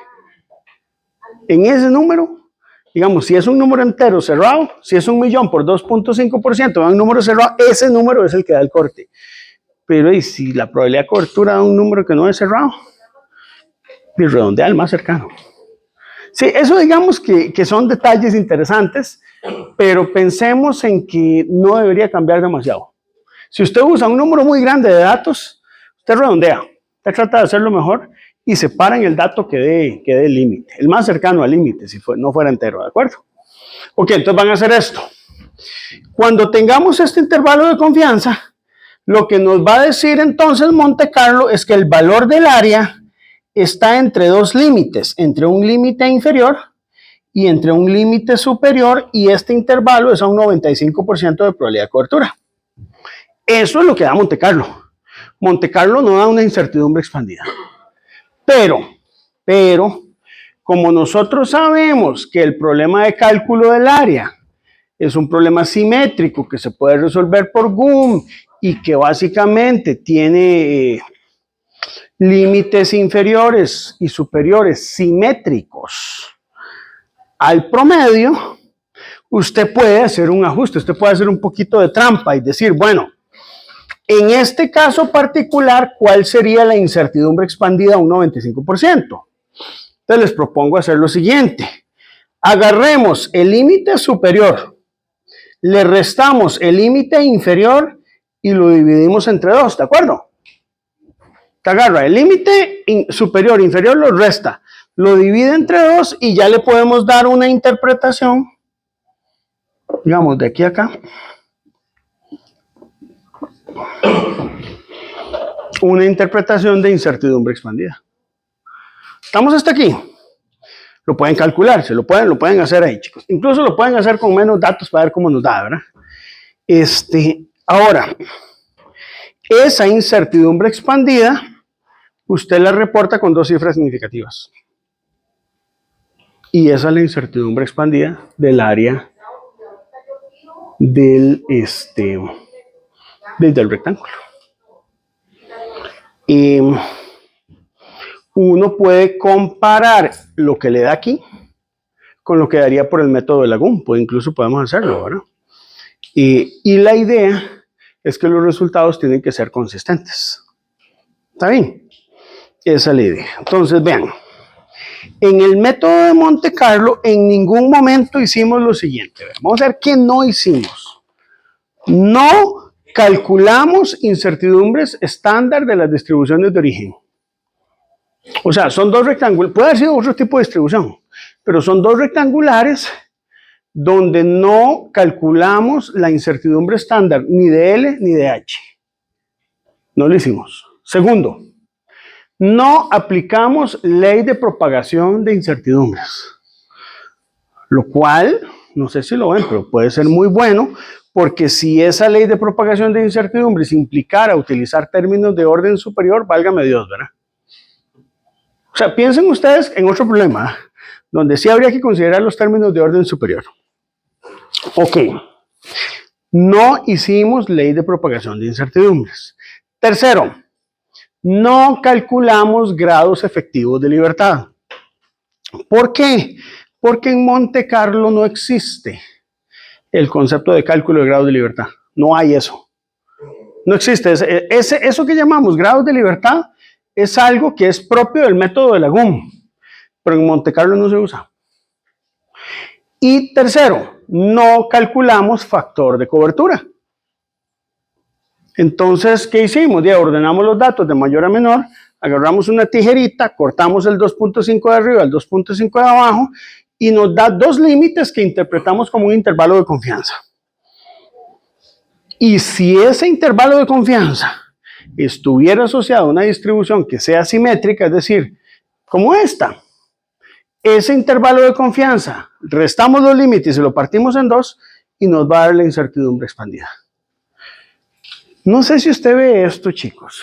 En ese número, digamos, si es un número entero cerrado, si es 1.000.000 por 2.5%, un número cerrado, ese número es el que da el corte. Pero ¿y si la probabilidad de cobertura de un número que no es cerrado? Y redondea al más cercano. Sí, eso digamos que son detalles interesantes, pero pensemos en que no debería cambiar demasiado. Si usted usa un número muy grande de datos, usted redondea, usted trata de hacerlo mejor y separa en el dato que dé el límite, el más cercano al límite, si no fuera entero, ¿de acuerdo? Ok, entonces van a hacer esto. Cuando tengamos este intervalo de confianza, lo que nos va a decir entonces Monte Carlo es que el valor del área está entre dos límites, entre un límite inferior y entre un límite superior, y este intervalo es a un 95% de probabilidad de cobertura. Eso es lo que da Monte Carlo. Monte Carlo no da una incertidumbre expandida. Pero, como nosotros sabemos que el problema de cálculo del área es un problema simétrico que se puede resolver por GUM y que básicamente tiene límites inferiores y superiores simétricos al promedio, usted puede hacer un ajuste, usted puede hacer un poquito de trampa y decir, bueno, en este caso particular, ¿cuál sería la incertidumbre expandida a un 95%? Entonces les propongo hacer lo siguiente. Agarremos el límite superior, le restamos el límite inferior y lo dividimos entre dos, ¿de acuerdo? Te agarra el límite superior, inferior, lo resta, lo divide entre dos y ya le podemos dar una interpretación, digamos, de aquí a acá. Una interpretación de incertidumbre expandida. ¿Estamos hasta aquí? Lo pueden calcular, lo pueden hacer ahí, chicos. Incluso lo pueden hacer con menos datos para ver cómo nos da, ¿verdad? Ahora, esa incertidumbre expandida, usted la reporta con dos cifras significativas. Y esa es la incertidumbre expandida del área del rectángulo. Uno puede comparar lo que le da aquí con lo que daría por el método de Lagún, pues incluso podemos hacerlo, ¿verdad? Y la idea es que los resultados tienen que ser consistentes. ¿Está bien? Esa es la idea. Entonces, vean, en el método de Monte Carlo en ningún momento hicimos lo siguiente. Vamos a ver qué no hicimos. No calculamos incertidumbres estándar de las distribuciones de origen. O sea, son dos rectángulos, puede haber sido otro tipo de distribución, pero son dos rectangulares donde no calculamos la incertidumbre estándar ni de L ni de H. No lo hicimos. Segundo, no aplicamos ley de propagación de incertidumbres, lo cual, no sé si lo ven, pero puede ser muy bueno, porque si esa ley de propagación de incertidumbres implicara utilizar términos de orden superior, válgame Dios, ¿verdad? O sea, piensen ustedes en otro problema, donde sí habría que considerar los términos de orden superior. Ok, no hicimos ley de propagación de incertidumbres. Tercero, no calculamos grados efectivos de libertad. ¿Por qué? Porque en Monte Carlo no existe el concepto de cálculo de grados de libertad. No hay eso. No existe. Eso que llamamos grados de libertad es algo que es propio del método de la GUM, pero en Monte Carlo no se usa. Y tercero, no calculamos factor de cobertura. Entonces, ¿qué hicimos? Ya ordenamos los datos de mayor a menor, agarramos una tijerita, cortamos el 2.5 de arriba, el 2.5 de abajo, y nos da dos límites que interpretamos como un intervalo de confianza. Y si ese intervalo de confianza estuviera asociado a una distribución que sea simétrica, es decir, como esta, ese intervalo de confianza, restamos los límites y lo partimos en dos y nos va a dar la incertidumbre expandida. No sé si usted ve esto, chicos.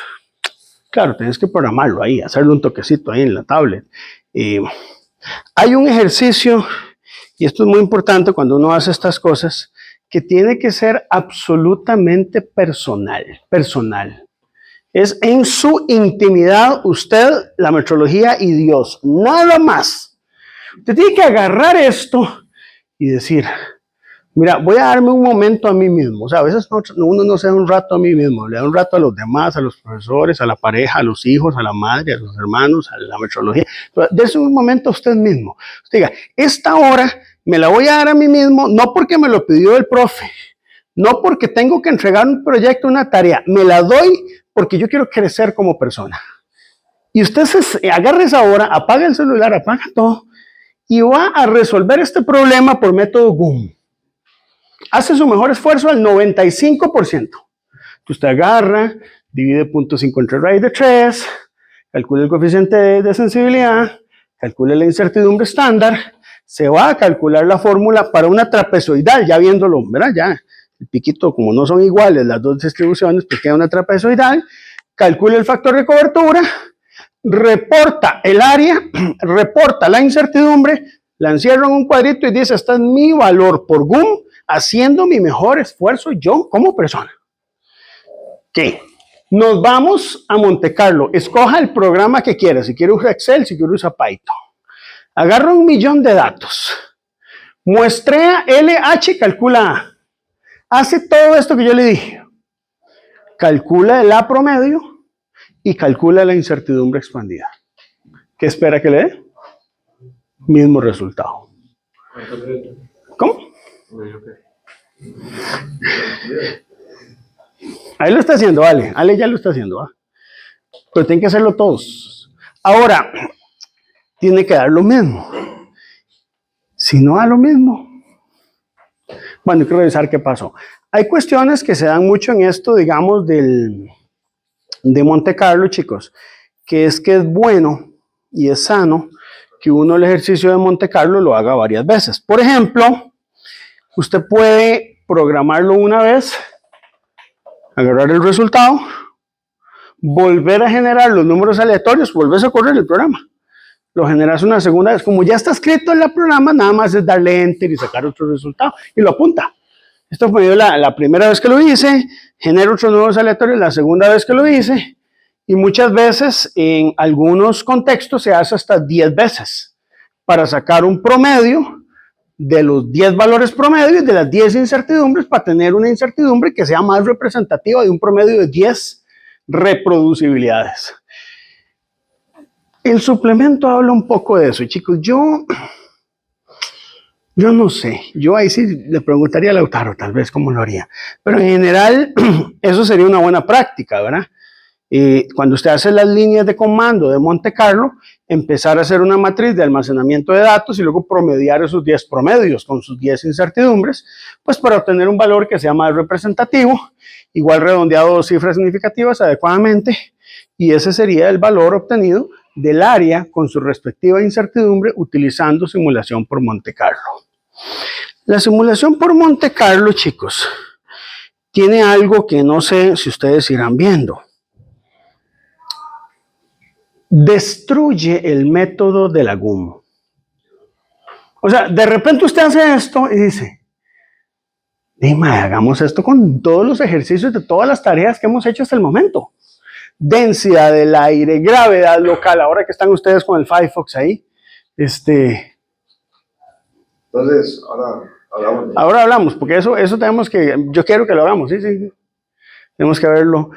Claro, tienes que programarlo ahí, hacerle un toquecito ahí en la tablet. Hay un ejercicio, y esto es muy importante cuando uno hace estas cosas, que tiene que ser absolutamente personal. Es en su intimidad usted, la metrología y Dios, nada más. Usted tiene que agarrar esto y decir, mira, voy a darme un momento a mí mismo. O sea, a veces uno no se da un rato a mí mismo, le da un rato a los demás, a los profesores, a la pareja, a los hijos, a la madre, a los hermanos, a la metrología. Dese un momento a usted mismo. Usted diga, esta hora me la voy a dar a mí mismo, no porque me lo pidió el profe, no porque tengo que entregar un proyecto, una tarea, me la doy porque yo quiero crecer como persona. Y usted agarra esa hora, apaga el celular, apaga todo y va a resolver este problema por método GUM. Hace su mejor esfuerzo al 95%. Usted agarra, divide 0.5 entre raíz de 3, calcula el coeficiente de sensibilidad, calcula la incertidumbre estándar, se va a calcular la fórmula para una trapezoidal, ya viéndolo, ¿verdad? Ya, el piquito, como no son iguales las dos distribuciones, pues queda una trapezoidal, calcula el factor de cobertura, reporta el área, reporta la incertidumbre, la encierra en un cuadrito y dice, este es mi valor por GUM, haciendo mi mejor esfuerzo yo como persona. ¿Qué? Nos vamos a Monte Carlo. Escoja el programa que quiera. Si quiere usar Excel, si quiere usar Python. Agarra 1.000.000 de datos. Muestrea LH, calcula A. Hace todo esto que yo le dije. Calcula el A promedio y calcula la incertidumbre expandida. ¿Qué espera que le dé? Mismo resultado. ¿Cómo? Ahí lo está haciendo, Ale ya lo está haciendo, ¿va? Pero tienen que hacerlo todos. Ahora, tiene que dar lo mismo. Si no da lo mismo, bueno, hay que revisar qué pasó. Hay cuestiones que se dan mucho en esto, digamos, de Monte Carlo, chicos, que es bueno y es sano que uno el ejercicio de Monte Carlo lo haga varias veces. Por ejemplo, usted puede programarlo una vez, agarrar el resultado, volver a generar los números aleatorios, volverse a correr el programa. Lo generas una segunda vez. Como ya está escrito en el programa, nada más es darle enter y sacar otro resultado y lo apunta. Esto fue la primera vez que lo hice, genero otros números aleatorios la segunda vez que lo hice y muchas veces en algunos contextos se hace hasta 10 veces para sacar un promedio de los 10 valores promedios de las 10 incertidumbres para tener una incertidumbre que sea más representativa de un promedio de 10 reproducibilidades. El suplemento habla un poco de eso, chicos. Yo no sé, yo ahí sí le preguntaría a Lautaro tal vez cómo lo haría, pero en general eso sería una buena práctica, ¿verdad? Cuando usted hace las líneas de comando de Monte Carlo, empezar a hacer una matriz de almacenamiento de datos y luego promediar esos 10 promedios con sus 10 incertidumbres, pues para obtener un valor que sea más representativo, igual redondeado 2 cifras significativas adecuadamente, y ese sería el valor obtenido del área con su respectiva incertidumbre utilizando simulación por Monte Carlo. La simulación por Monte Carlo, chicos, tiene algo que no sé si ustedes irán viendo. Destruye el método de la GUM. O sea, de repente usted hace esto y dice, dime, hagamos esto con todos los ejercicios de todas las tareas que hemos hecho hasta el momento. Densidad del aire, gravedad local, ahora que están ustedes con el Firefox ahí, Entonces, ahora hablamos. Ahora hablamos, porque eso tenemos que, yo quiero que lo hagamos, sí. Tenemos que verlo.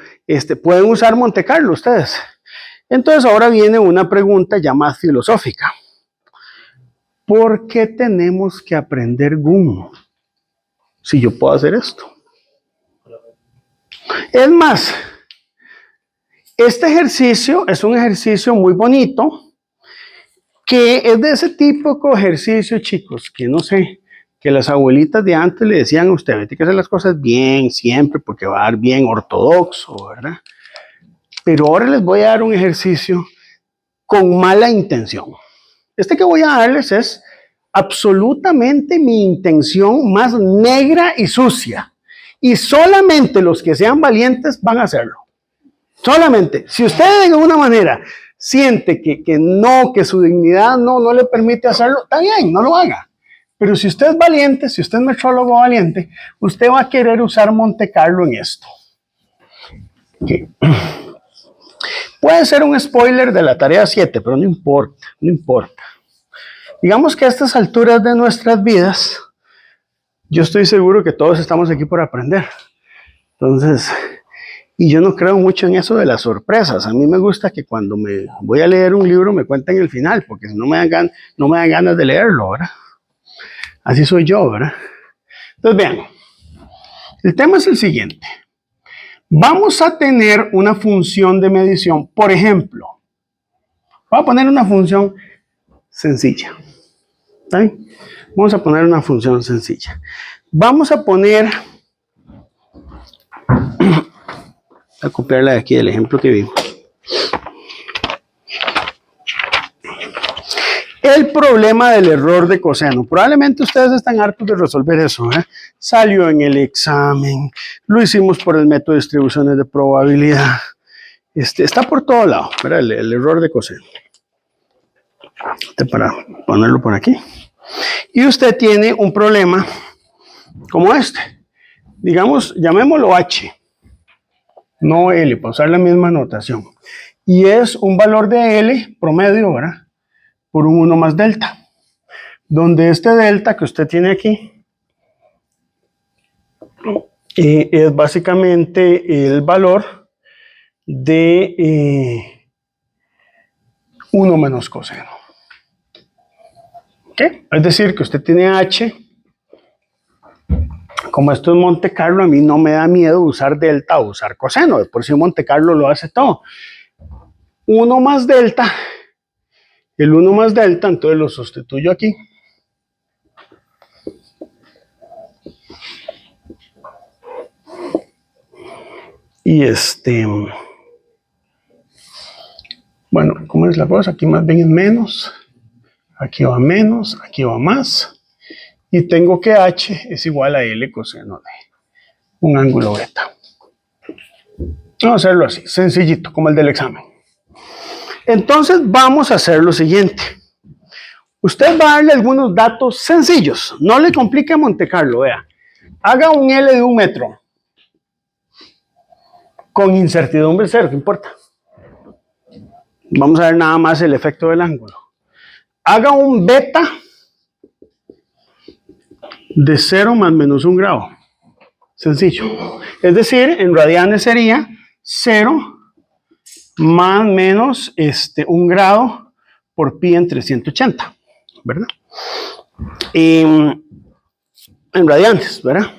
Pueden usar Monte Carlo ustedes. Entonces ahora viene una pregunta ya más filosófica. ¿Por qué tenemos que aprender GUM si yo puedo hacer esto? Es más, este ejercicio es un ejercicio muy bonito, que es de ese tipo de ejercicio, chicos, que no sé, que las abuelitas de antes le decían a usted, tiene que hacer las cosas bien, siempre, porque va a dar bien ortodoxo, ¿verdad? Pero ahora les voy a dar un ejercicio con mala intención. Este que voy a darles es absolutamente mi intención más negra y sucia. Y solamente los que sean valientes van a hacerlo. Solamente. Si usted de alguna manera siente que su dignidad no le permite hacerlo, está bien, no lo haga. Pero si usted es valiente, si usted es metrólogo valiente, usted va a querer usar Monte Carlo en esto. Okay. Puede ser un spoiler de la tarea 7, pero no importa. Digamos que a estas alturas de nuestras vidas, yo estoy seguro que todos estamos aquí por aprender. Entonces, y yo no creo mucho en eso de las sorpresas. A mí me gusta que cuando me voy a leer un libro me cuenten el final, porque si no me dan ganas de leerlo, ¿verdad? Así soy yo, ¿verdad? Entonces, vean, el tema es el siguiente. Vamos a tener una función de medición. Por ejemplo, voy a poner una función sencilla. ¿Está bien? Vamos a poner una función sencilla. Vamos a poner, a copiarla de aquí del ejemplo que vimos. El problema del error de coseno. Probablemente ustedes están hartos de resolver eso. Salió en el examen, lo hicimos por el método de distribuciones de probabilidad. Está por todo lado, ¿verdad? El error de coseno. Para ponerlo por aquí. Y usted tiene un problema como este. Digamos, llamémoslo H, no L, para usar la misma notación. Y es un valor de L promedio, ¿verdad? Por un 1 más delta. Donde este delta que usted tiene aquí es básicamente el valor de 1 menos coseno. ¿Okay? Es decir, que usted tiene H. Como esto es Monte Carlo, a mí no me da miedo usar delta o usar coseno. De por sí Monte Carlo lo hace todo. 1 más delta. El 1 más delta, entonces lo sustituyo aquí. Y bueno, ¿cómo es la cosa? Aquí más bien es menos. Aquí va menos, aquí va más. Y tengo que H es igual a L coseno de un ángulo beta. Vamos a hacerlo así, sencillito, como el del examen. Entonces vamos a hacer lo siguiente. Usted va a darle algunos datos sencillos. No le complique a Monte Carlo, vea. Haga un L de 1 metro. Con incertidumbre cero, ¿qué importa? Vamos a ver nada más el efecto del ángulo. Haga un beta de 0 más menos 1 grado. Sencillo. Es decir, en radianes sería 0 más menos 1 grado por pi entre 180, ¿verdad? En radianes, ¿verdad?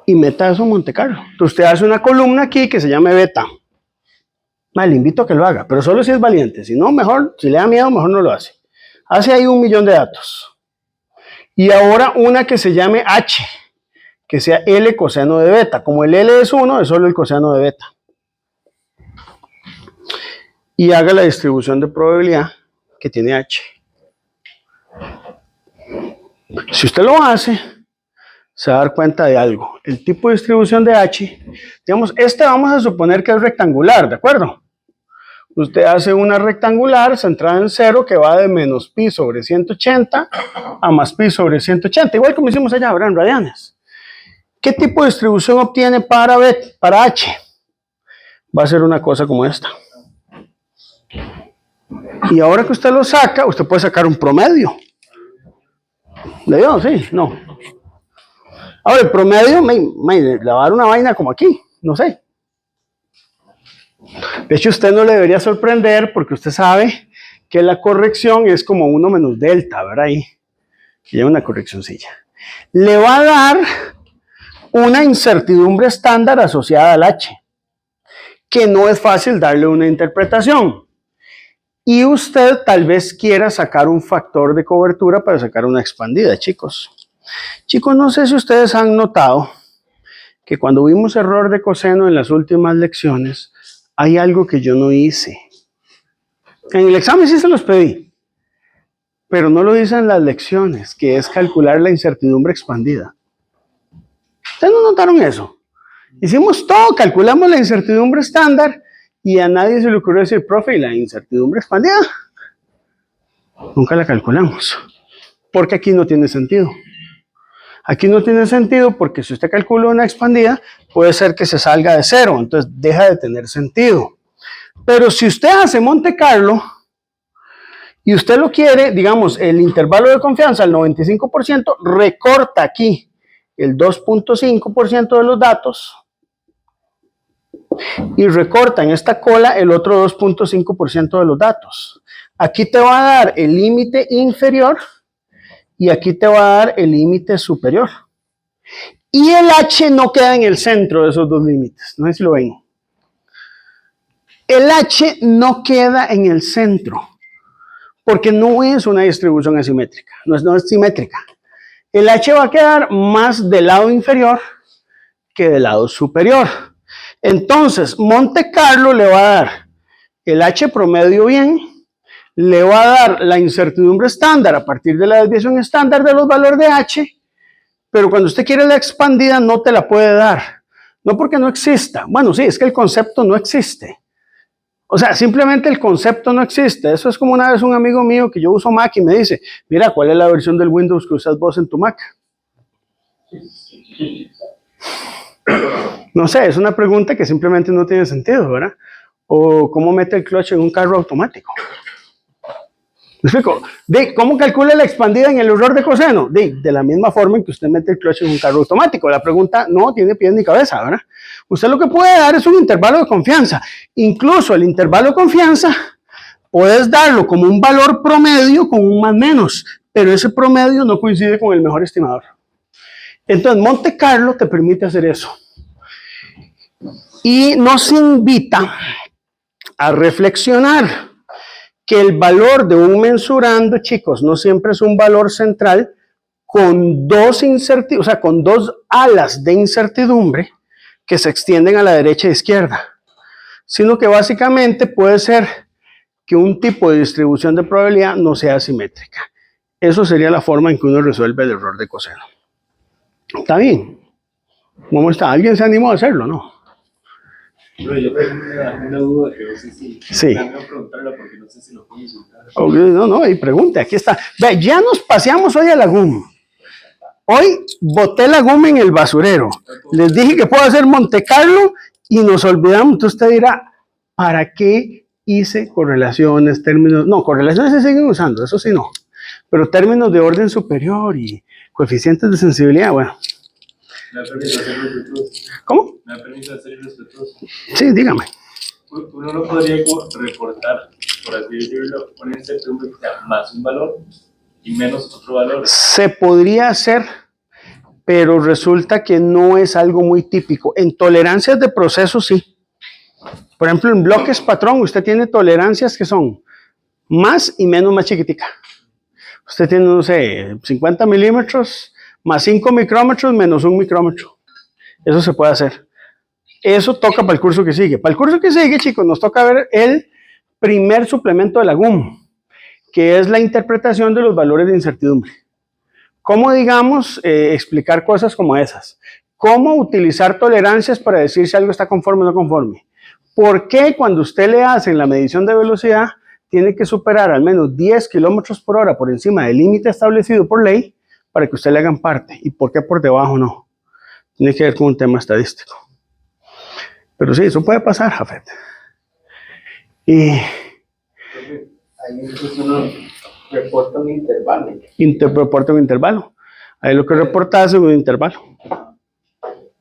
Y meta eso en Monte Carlo. Entonces usted hace una columna aquí que se llame beta. Le invito a que lo haga, pero solo si es valiente. Si no, mejor, si le da miedo, mejor no lo hace. Hace ahí 1.000.000 de datos. Y ahora una que se llame H, que sea L coseno de beta. Como el L es 1, es solo el coseno de beta. Y haga la distribución de probabilidad que tiene H. Si usted lo hace, se va a dar cuenta de algo. El tipo de distribución de H, digamos, vamos a suponer que es rectangular, ¿de acuerdo? Usted hace una rectangular centrada en 0 que va de menos pi sobre 180 a más pi sobre 180, igual como hicimos allá, ¿verdad? En radianes. ¿Qué tipo de distribución obtiene para H? Va a ser una cosa como esta. Y ahora que usted lo saca, usted puede sacar un promedio. ¿Le dio? Sí, no. Ahora, el promedio, le va a dar una vaina como aquí, no sé. De hecho, usted no le debería sorprender porque usted sabe que la corrección es como 1 menos delta, ¿verdad? Ahí. Y hay una correccioncilla. Le va a dar una incertidumbre estándar asociada al H, que no es fácil darle una interpretación. Y usted tal vez quiera sacar un factor de cobertura para sacar una expandida, chicos. Chicos, no sé si ustedes han notado que cuando vimos error de coseno en las últimas lecciones, hay algo que yo no hice. En el examen sí se los pedí, pero no lo hice en las lecciones, que es calcular la incertidumbre expandida. ¿Ustedes no notaron eso? Hicimos todo, calculamos la incertidumbre estándar y a nadie se le ocurrió decir, profe, ¿y la incertidumbre expandida? Nunca la calculamos, porque aquí no tiene sentido. Aquí no tiene sentido porque si usted calcula una expandida, puede ser que se salga de 0, entonces deja de tener sentido. Pero si usted hace Monte Carlo y usted lo quiere, digamos, el intervalo de confianza al 95%, recorta aquí el 2.5% de los datos y recorta en esta cola el otro 2.5% de los datos. Aquí te va a dar el límite inferior y aquí te va a dar el límite superior. Y el H no queda en el centro de esos dos límites. No sé si lo ven. El H no queda en el centro, porque no es una distribución asimétrica, no es simétrica. El H va a quedar más del lado inferior que del lado superior. Entonces, Monte Carlo le va a dar el H promedio bien, le va a dar la incertidumbre estándar a partir de la desviación estándar de los valores de H, pero cuando usted quiere la expandida no te la puede dar. No porque no exista. Bueno, sí, es que el concepto no existe. O sea, simplemente el concepto no existe. Eso es como una vez un amigo mío que yo uso Mac y me dice, mira, ¿cuál es la versión del Windows que usas vos en tu Mac? No sé, es una pregunta que simplemente no tiene sentido, ¿verdad? O cómo mete el clutch en un carro automático. ¿Me explico? ¿Cómo calcula la expandida en el error de coseno? De la misma forma en que usted mete el clutch en un carro automático. La pregunta no tiene pies ni cabeza, ¿verdad? Usted lo que puede dar es un intervalo de confianza. Incluso el intervalo de confianza puedes darlo como un valor promedio con un más menos, pero ese promedio no coincide con el mejor estimador. Entonces, Monte Carlo te permite hacer eso. Y nos invita a reflexionar que el valor de un mensurando, chicos, no siempre es un valor central con dos alas de incertidumbre que se extienden a la derecha e izquierda, sino que básicamente puede ser que un tipo de distribución de probabilidad no sea simétrica. Eso sería la forma en que uno resuelve el error de coseno. ¿Está bien? ¿Cómo está? ¿Alguien se animó a hacerlo, no? Pero yo tengo una duda que no sé si... Sí. Voy a preguntarla porque no sé si lo puedo insultar. No, y pregunte, aquí está. Ve, ya nos paseamos hoy a la GUM. Hoy boté la GUM en el basurero. Les dije que puedo hacer Monte Carlo y nos olvidamos. Entonces usted dirá, ¿para qué hice correlaciones, términos? No, correlaciones se siguen usando, eso sí no. Pero términos de orden superior y coeficientes de sensibilidad, bueno. ¿Me da permiso de ser respetuoso? ¿Cómo? ¿Me da permiso de ser irrespetuoso? Sí, dígame. Uno no podría reportar, por así decirlo, una incertidumbre que sea más un valor y menos otro valor. Se podría hacer, pero resulta que no es algo muy típico. En tolerancias de proceso sí. Por ejemplo, en bloques patrón usted tiene tolerancias que son más y menos más chiquitica. Usted tiene, no sé, 50 milímetros más 5 micrómetros menos 1 micrómetro. Eso se puede hacer. Eso toca para el curso que sigue. Para el curso que sigue, chicos, nos toca ver el primer suplemento de la GUM, que es la interpretación de los valores de incertidumbre. ¿Cómo, digamos, explicar cosas como esas? ¿Cómo utilizar tolerancias para decir si algo está conforme o no conforme? ¿Por qué cuando usted le hace la medición de velocidad tiene que superar al menos 10 kilómetros por hora por encima del límite establecido por ley para que usted le hagan parte? ¿Y por qué por debajo no? Tiene que ver con un tema estadístico. Pero sí, eso puede pasar, Jafet. Y Ahí incluso uno reporta un intervalo. reporta un intervalo. Ahí lo que reporta es un intervalo.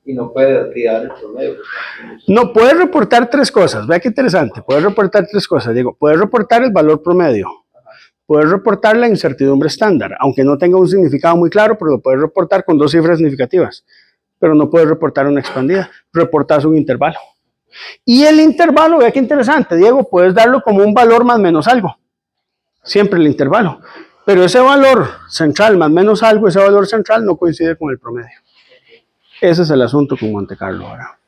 Y no puede olvidar el promedio. No, puede reportar tres cosas. Vea qué interesante. Puede reportar tres cosas. Digo, puede reportar el valor promedio. Puede reportar la incertidumbre estándar, aunque no tenga un significado muy claro, pero lo puede reportar con dos cifras significativas. Pero no puede reportar una expandida. Reportas un intervalo. Y el intervalo, vea qué interesante, Diego, puedes darlo como un valor más menos algo. Siempre el intervalo. Pero ese valor central más menos algo, ese valor central no coincide con el promedio. Ese es el asunto con Monte Carlo ahora.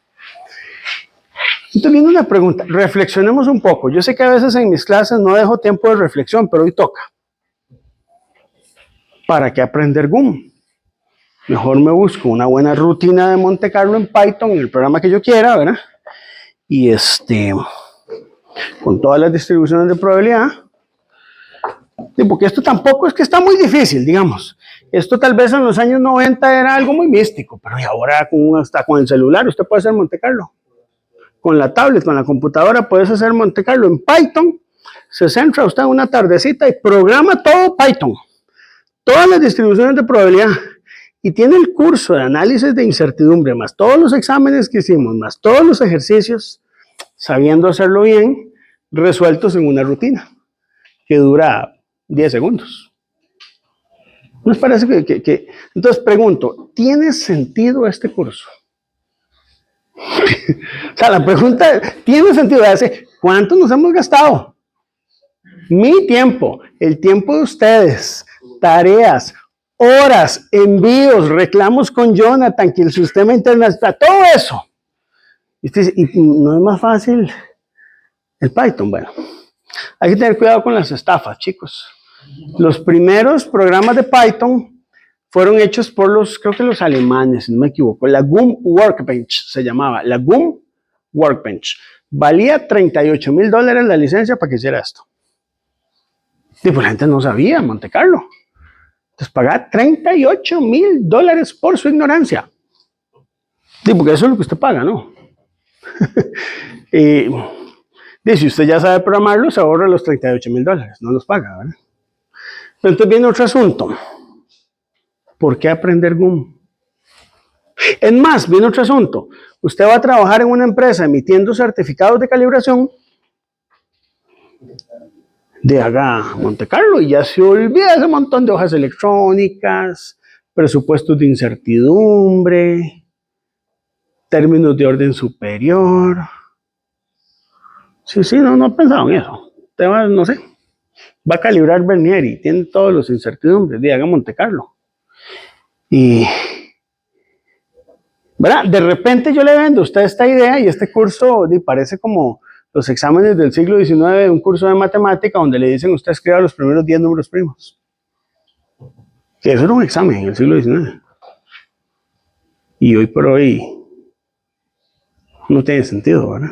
Entonces viene una pregunta, reflexionemos un poco. Yo sé que a veces en mis clases no dejo tiempo de reflexión, pero hoy toca. ¿Para qué aprender GUM? Mejor me busco una buena rutina de Monte Carlo en Python, en el programa que yo quiera, ¿verdad? Y con todas las distribuciones de probabilidad. Sí, porque esto tampoco es que está muy difícil, digamos. Esto tal vez en los años 90 era algo muy místico, pero ahora hasta con el celular usted puede hacer Monte Carlo. Con la tablet, con la computadora puedes hacer Monte Carlo en Python. Se centra usted en una tardecita y programa todo Python. Todas las distribuciones de probabilidad. Y tiene el curso de análisis de incertidumbre, más todos los exámenes que hicimos, más todos los ejercicios, sabiendo hacerlo bien, resueltos en una rutina que dura 10 segundos. ¿No les parece que... Entonces pregunto, ¿tiene sentido este curso? O sea, la pregunta es, ¿tiene sentido? ¿Cuánto nos hemos gastado? Mi tiempo, el tiempo de ustedes, tareas, horas, envíos, reclamos con Jonathan, que el sistema internacional, todo eso. Y usted dice, ¿y no es más fácil el Python? Bueno, hay que tener cuidado con las estafas, chicos. Los primeros programas de Python fueron hechos por creo que los alemanes, si no me equivoco. La GUM Workbench se llamaba, la GUM Workbench. Valía $38,000 la licencia para que hiciera esto. Y pues la gente no sabía Monte Carlo. Entonces pagaba $38,000 por su ignorancia. Sí, porque eso es lo que usted paga, ¿no? Y si usted ya sabe programarlo, se ahorra los $38,000, no los paga, ¿verdad? Pero entonces viene otro asunto. ¿Por qué aprender GUM? Es más, viene otro asunto. Usted va a trabajar en una empresa emitiendo certificados de calibración de haga Monte Carlo y ya se olvida ese montón de hojas electrónicas, presupuestos de incertidumbre, términos de orden superior. Sí, no he pensado en eso. Usted va, no sé, va a calibrar Vernier y tiene todos los incertidumbres de haga Monte Carlo. Y, ¿verdad? De repente yo le vendo a usted esta idea y este curso parece como los exámenes del siglo XIX, un curso de matemática donde le dicen usted escriba los primeros 10 números primos. Que eso era un examen en el siglo XIX. Y hoy por hoy no tiene sentido, ¿verdad?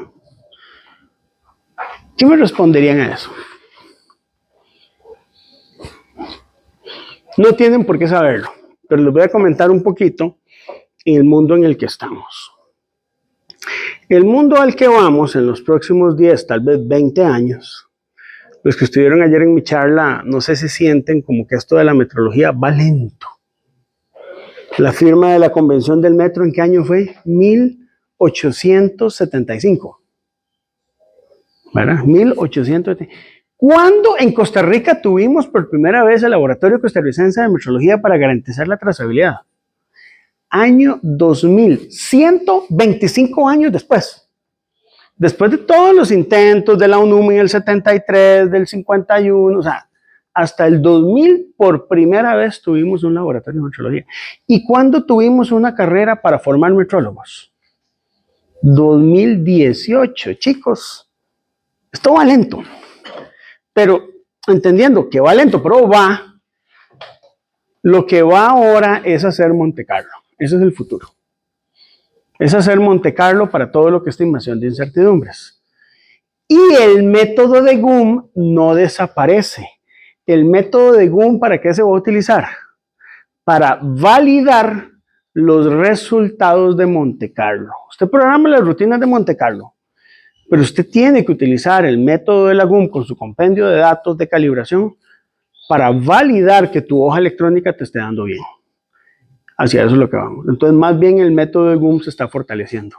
¿Qué me responderían a eso? No tienen por qué saberlo, pero les voy a comentar un poquito en el mundo en el que estamos. El mundo al que vamos en los próximos 10, tal vez 20 años, los que estuvieron ayer en mi charla, no sé si sienten como que esto de la metrología va lento. La firma de la Convención del Metro, ¿en qué año fue? 1875. ¿Verdad? 1875. ¿Cuándo en Costa Rica tuvimos por primera vez el Laboratorio Costarricense de Metrología para garantizar la trazabilidad? Año 2000, 125 años después. Después de todos los intentos de la UNUM en el 73, del 51, o sea, hasta el 2000 por primera vez tuvimos un laboratorio de metrología. ¿Y cuándo tuvimos una carrera para formar metrólogos? 2018, chicos. Esto va lento. Pero entendiendo que va lento, pero va, Lo que va ahora es hacer Monte Carlo. Ese es el futuro. Es hacer Monte Carlo para todo lo que es estimación de incertidumbres. Y el método de GUM no desaparece. El método de GUM, ¿para qué se va a utilizar? Para validar los resultados de Monte Carlo. Usted programa las rutinas de Monte Carlo, pero usted tiene que utilizar el método de la GUM con su compendio de datos de calibración para validar que tu hoja electrónica te esté dando bien. Hacia eso es lo que vamos. Entonces, más bien el método de GUM se está fortaleciendo,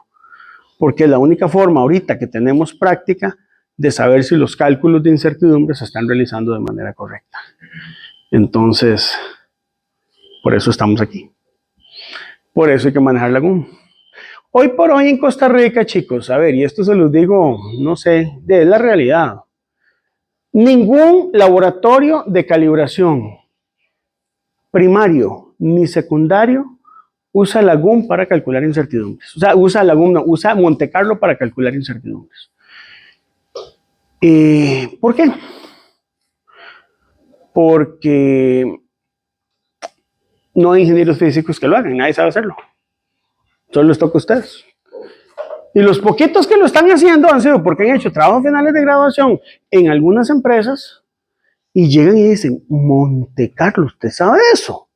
porque es la única forma ahorita que tenemos práctica de saber si los cálculos de incertidumbre se están realizando de manera correcta. Entonces, por eso estamos aquí. Por eso hay que manejar la GUM. Hoy por hoy en Costa Rica, chicos, a ver, y esto se los digo, no sé, es la realidad. Ningún laboratorio de calibración primario ni secundario usa la GUM para calcular incertidumbres. O sea, usa la GUM, no, usa Monte Carlo para calcular incertidumbres. ¿Por qué? Porque no hay ingenieros físicos que lo hagan, nadie sabe hacerlo. Solo les toca a ustedes. Y los poquitos que lo están haciendo han sido porque han hecho trabajos finales de graduación en algunas empresas y llegan y dicen, Monte Carlo, ¿usted sabe eso?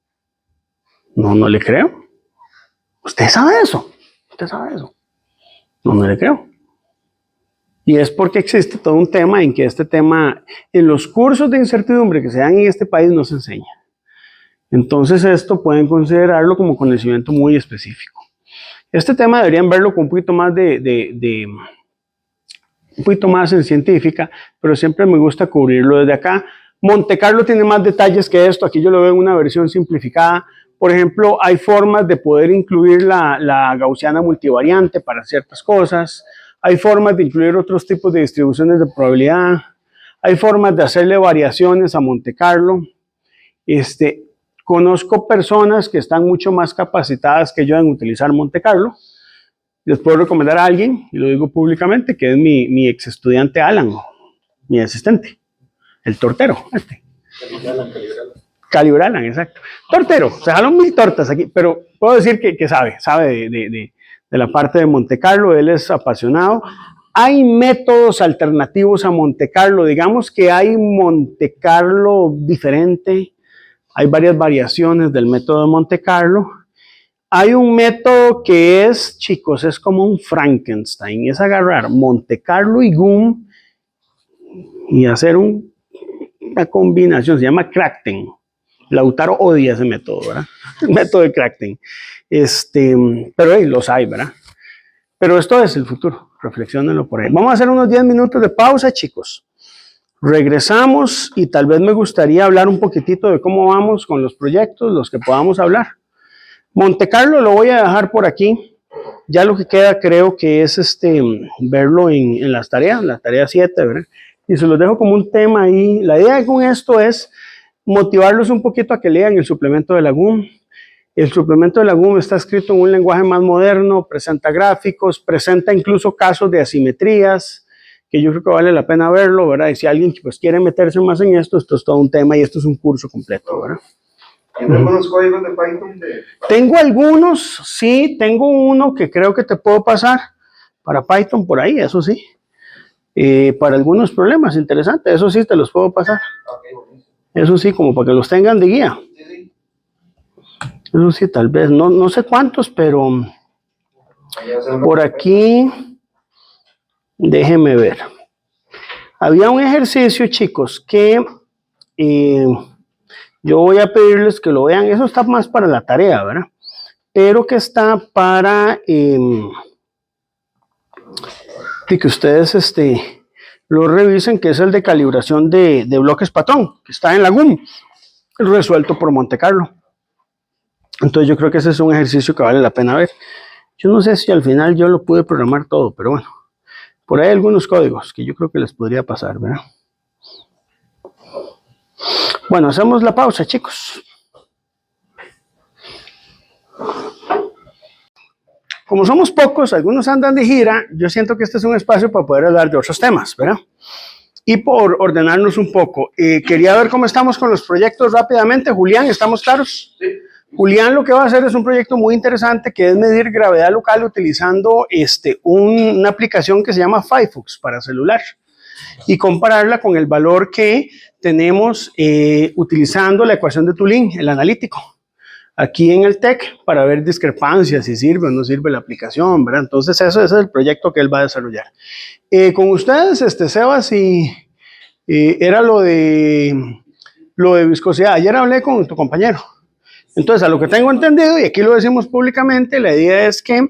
No, no le creo. ¿Usted sabe eso? ¿Usted sabe eso? No, no le creo. Y es porque existe todo un tema en que este tema, en los cursos de incertidumbre que se dan en este país no se enseña. Entonces esto pueden considerarlo como conocimiento muy específico. Este tema deberían verlo con un poquito más un poquito más en científica, pero siempre me gusta cubrirlo desde acá. Monte Carlo tiene más detalles que esto, aquí yo lo veo en una versión simplificada. Por ejemplo, hay formas de poder incluir la gaussiana multivariante para ciertas cosas, hay formas de incluir otros tipos de distribuciones de probabilidad, hay formas de hacerle variaciones a Monte Carlo. Conozco personas que están mucho más capacitadas que yo en utilizar Monte Carlo. Les puedo recomendar a alguien, y lo digo públicamente, que es mi ex estudiante Alan, mi asistente, el tortero. Calibralan, exacto. Tortero, se jalan 1000 tortas aquí, pero puedo decir que sabe de la parte de Monte Carlo, él es apasionado. Hay métodos alternativos a Monte Carlo, digamos que hay Monte Carlo diferente, hay varias variaciones del método de Monte Carlo. Hay un método que es, chicos, es como un Frankenstein, es agarrar Monte Carlo y GUM y hacer una combinación, se llama Crackten. Lautaro odia ese método, ¿verdad? El método de Crackten. Pero los hay, ¿verdad? Pero esto es el futuro, reflexionenlo por ahí. Vamos a hacer unos 10 minutos de pausa, chicos. Regresamos y tal vez me gustaría hablar un poquitito de cómo vamos con los proyectos, los que podamos hablar. Monte Carlo lo voy a dejar por aquí. Ya lo que queda creo que es verlo en las tareas, la tarea 7, ¿verdad? Y se los dejo como un tema ahí. La idea con esto es motivarlos un poquito a que lean el suplemento de la GUM. El suplemento de la GUM está escrito en un lenguaje más moderno, presenta gráficos, presenta incluso casos de asimetrías, que yo creo que vale la pena verlo, ¿verdad? Y si alguien pues, quiere meterse más en esto es todo un tema y esto es un curso completo, ¿verdad? ¿Tiene algunos códigos de Python? Tengo algunos, sí, tengo uno que creo que te puedo pasar para Python por ahí, eso sí. Para algunos problemas interesantes, eso sí te los puedo pasar. Eso sí, como para que los tengan de guía. Eso sí, tal vez, no sé cuántos, pero por aquí, déjenme ver. Había un ejercicio, chicos, que yo voy a pedirles que lo vean. Eso está más para la tarea, ¿verdad? Pero que está para que ustedes lo revisen, que es el de calibración de bloques patrón, que está en la GUM, resuelto por Monte Carlo. Entonces yo creo que ese es un ejercicio que vale la pena ver. Yo no sé si al final yo lo pude programar todo, pero bueno, por ahí hay algunos códigos que yo creo que les podría pasar, ¿verdad? Bueno, hacemos la pausa, chicos. Como somos pocos, algunos andan de gira, yo siento que este es un espacio para poder hablar de otros temas, ¿verdad? Y por ordenarnos un poco, quería ver cómo estamos con los proyectos rápidamente. Julián, ¿estamos claros? Sí. Julián lo que va a hacer es un proyecto muy interesante que es medir gravedad local utilizando una aplicación que se llama Firefox para celular y compararla con el valor que tenemos utilizando la ecuación de Tulin, el analítico, aquí en el TEC para ver discrepancias, si sirve o no sirve la aplicación, ¿verdad? Entonces ese es el proyecto que él va a desarrollar. Con ustedes, Sebas, era lo de viscosidad. Ayer hablé con tu compañero. Entonces, a lo que tengo entendido, y aquí lo decimos públicamente, la idea es que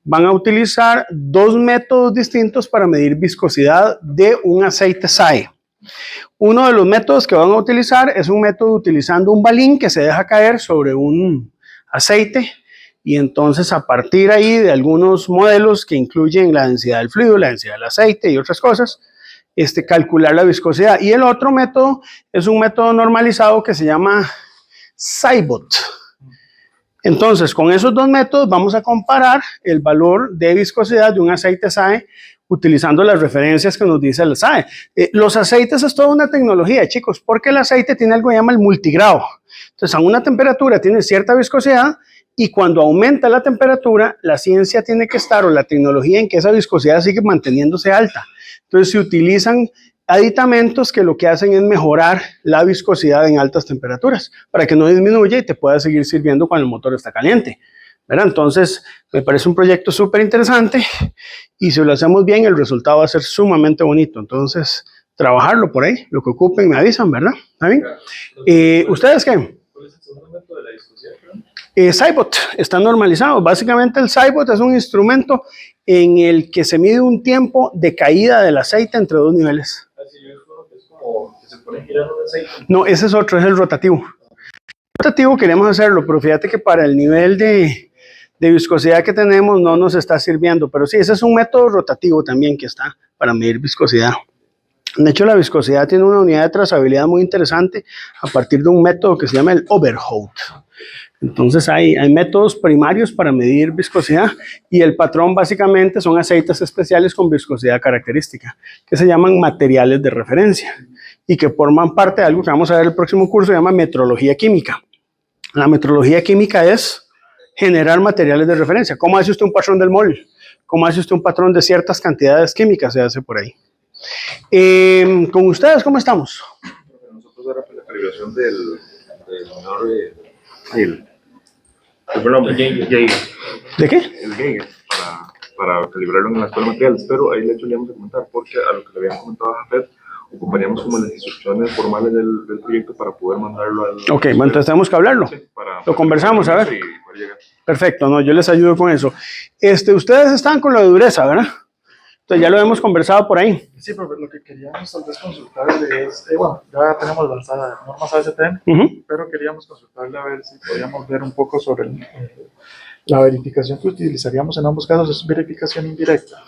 van a utilizar dos métodos distintos para medir viscosidad de un aceite SAE. Uno de los métodos que van a utilizar es un método utilizando un balín que se deja caer sobre un aceite y entonces a partir ahí de algunos modelos que incluyen la densidad del fluido, la densidad del aceite y otras cosas, calcular la viscosidad. Y el otro método es un método normalizado que se llama SAEBOT. Entonces, con esos dos métodos vamos a comparar el valor de viscosidad de un aceite SAE utilizando las referencias que nos dice el SAE. Los aceites es toda una tecnología, chicos, porque el aceite tiene algo que se llama el multigrado. Entonces, a una temperatura tiene cierta viscosidad y cuando aumenta la temperatura, la ciencia tiene que estar, o la tecnología, en que esa viscosidad sigue manteniéndose alta. Entonces, se utilizan aditamentos que lo que hacen es mejorar la viscosidad en altas temperaturas para que no disminuya y te pueda seguir sirviendo cuando el motor está caliente, ¿verdad? Entonces, me parece un proyecto súper interesante y si lo hacemos bien, el resultado va a ser sumamente bonito. Entonces, trabajarlo por ahí, lo que ocupen, me avisan, ¿verdad? ¿Está bien? ¿Ustedes qué? ¿Cuál es el segundo método de la viscosidad? SAEBOT está normalizado. Básicamente el SAEBOT es un instrumento en el que se mide un tiempo de caída del aceite entre dos niveles. Así yo creo que es como que se pone girando el aceite. No, ese es otro, es el rotativo. El rotativo queremos hacerlo, pero fíjate que para el nivel de viscosidad que tenemos no nos está sirviendo. Pero sí, ese es un método rotativo también que está para medir viscosidad. De hecho, la viscosidad tiene una unidad de trazabilidad muy interesante a partir de un método que se llama el Overholt. Entonces hay métodos primarios para medir viscosidad y el patrón básicamente son aceites especiales con viscosidad característica que se llaman materiales de referencia y que forman parte de algo que vamos a ver en el próximo curso, se llama metrología química. La metrología química es generar materiales de referencia. ¿Cómo hace usted un patrón del mol? ¿Cómo hace usted un patrón de ciertas cantidades químicas? Se hace por ahí. ¿Con ustedes cómo estamos? Nosotros era la calibración del menor Geiger. ¿De qué? el Geiger para calibrarlo en la escuela de materiales, pero ahí de hecho le íbamos a comentar porque a lo que le habían comentado a Jafet, ocuparíamos como las instrucciones formales del proyecto para poder mandarlo al... Ok, bueno, entonces tenemos que hablarlo. Sí, Lo conversamos, a ver. y poder llegar. Perfecto, no, yo les ayudo con eso. Ustedes están con la de dureza, ¿verdad? Entonces ya lo hemos conversado por ahí. Sí, pero lo que queríamos tal vez consultarle es, bueno, ya tenemos las normas ASTM, pero queríamos consultarle a ver si podíamos ver un poco sobre la verificación que utilizaríamos en ambos casos, es verificación indirecta.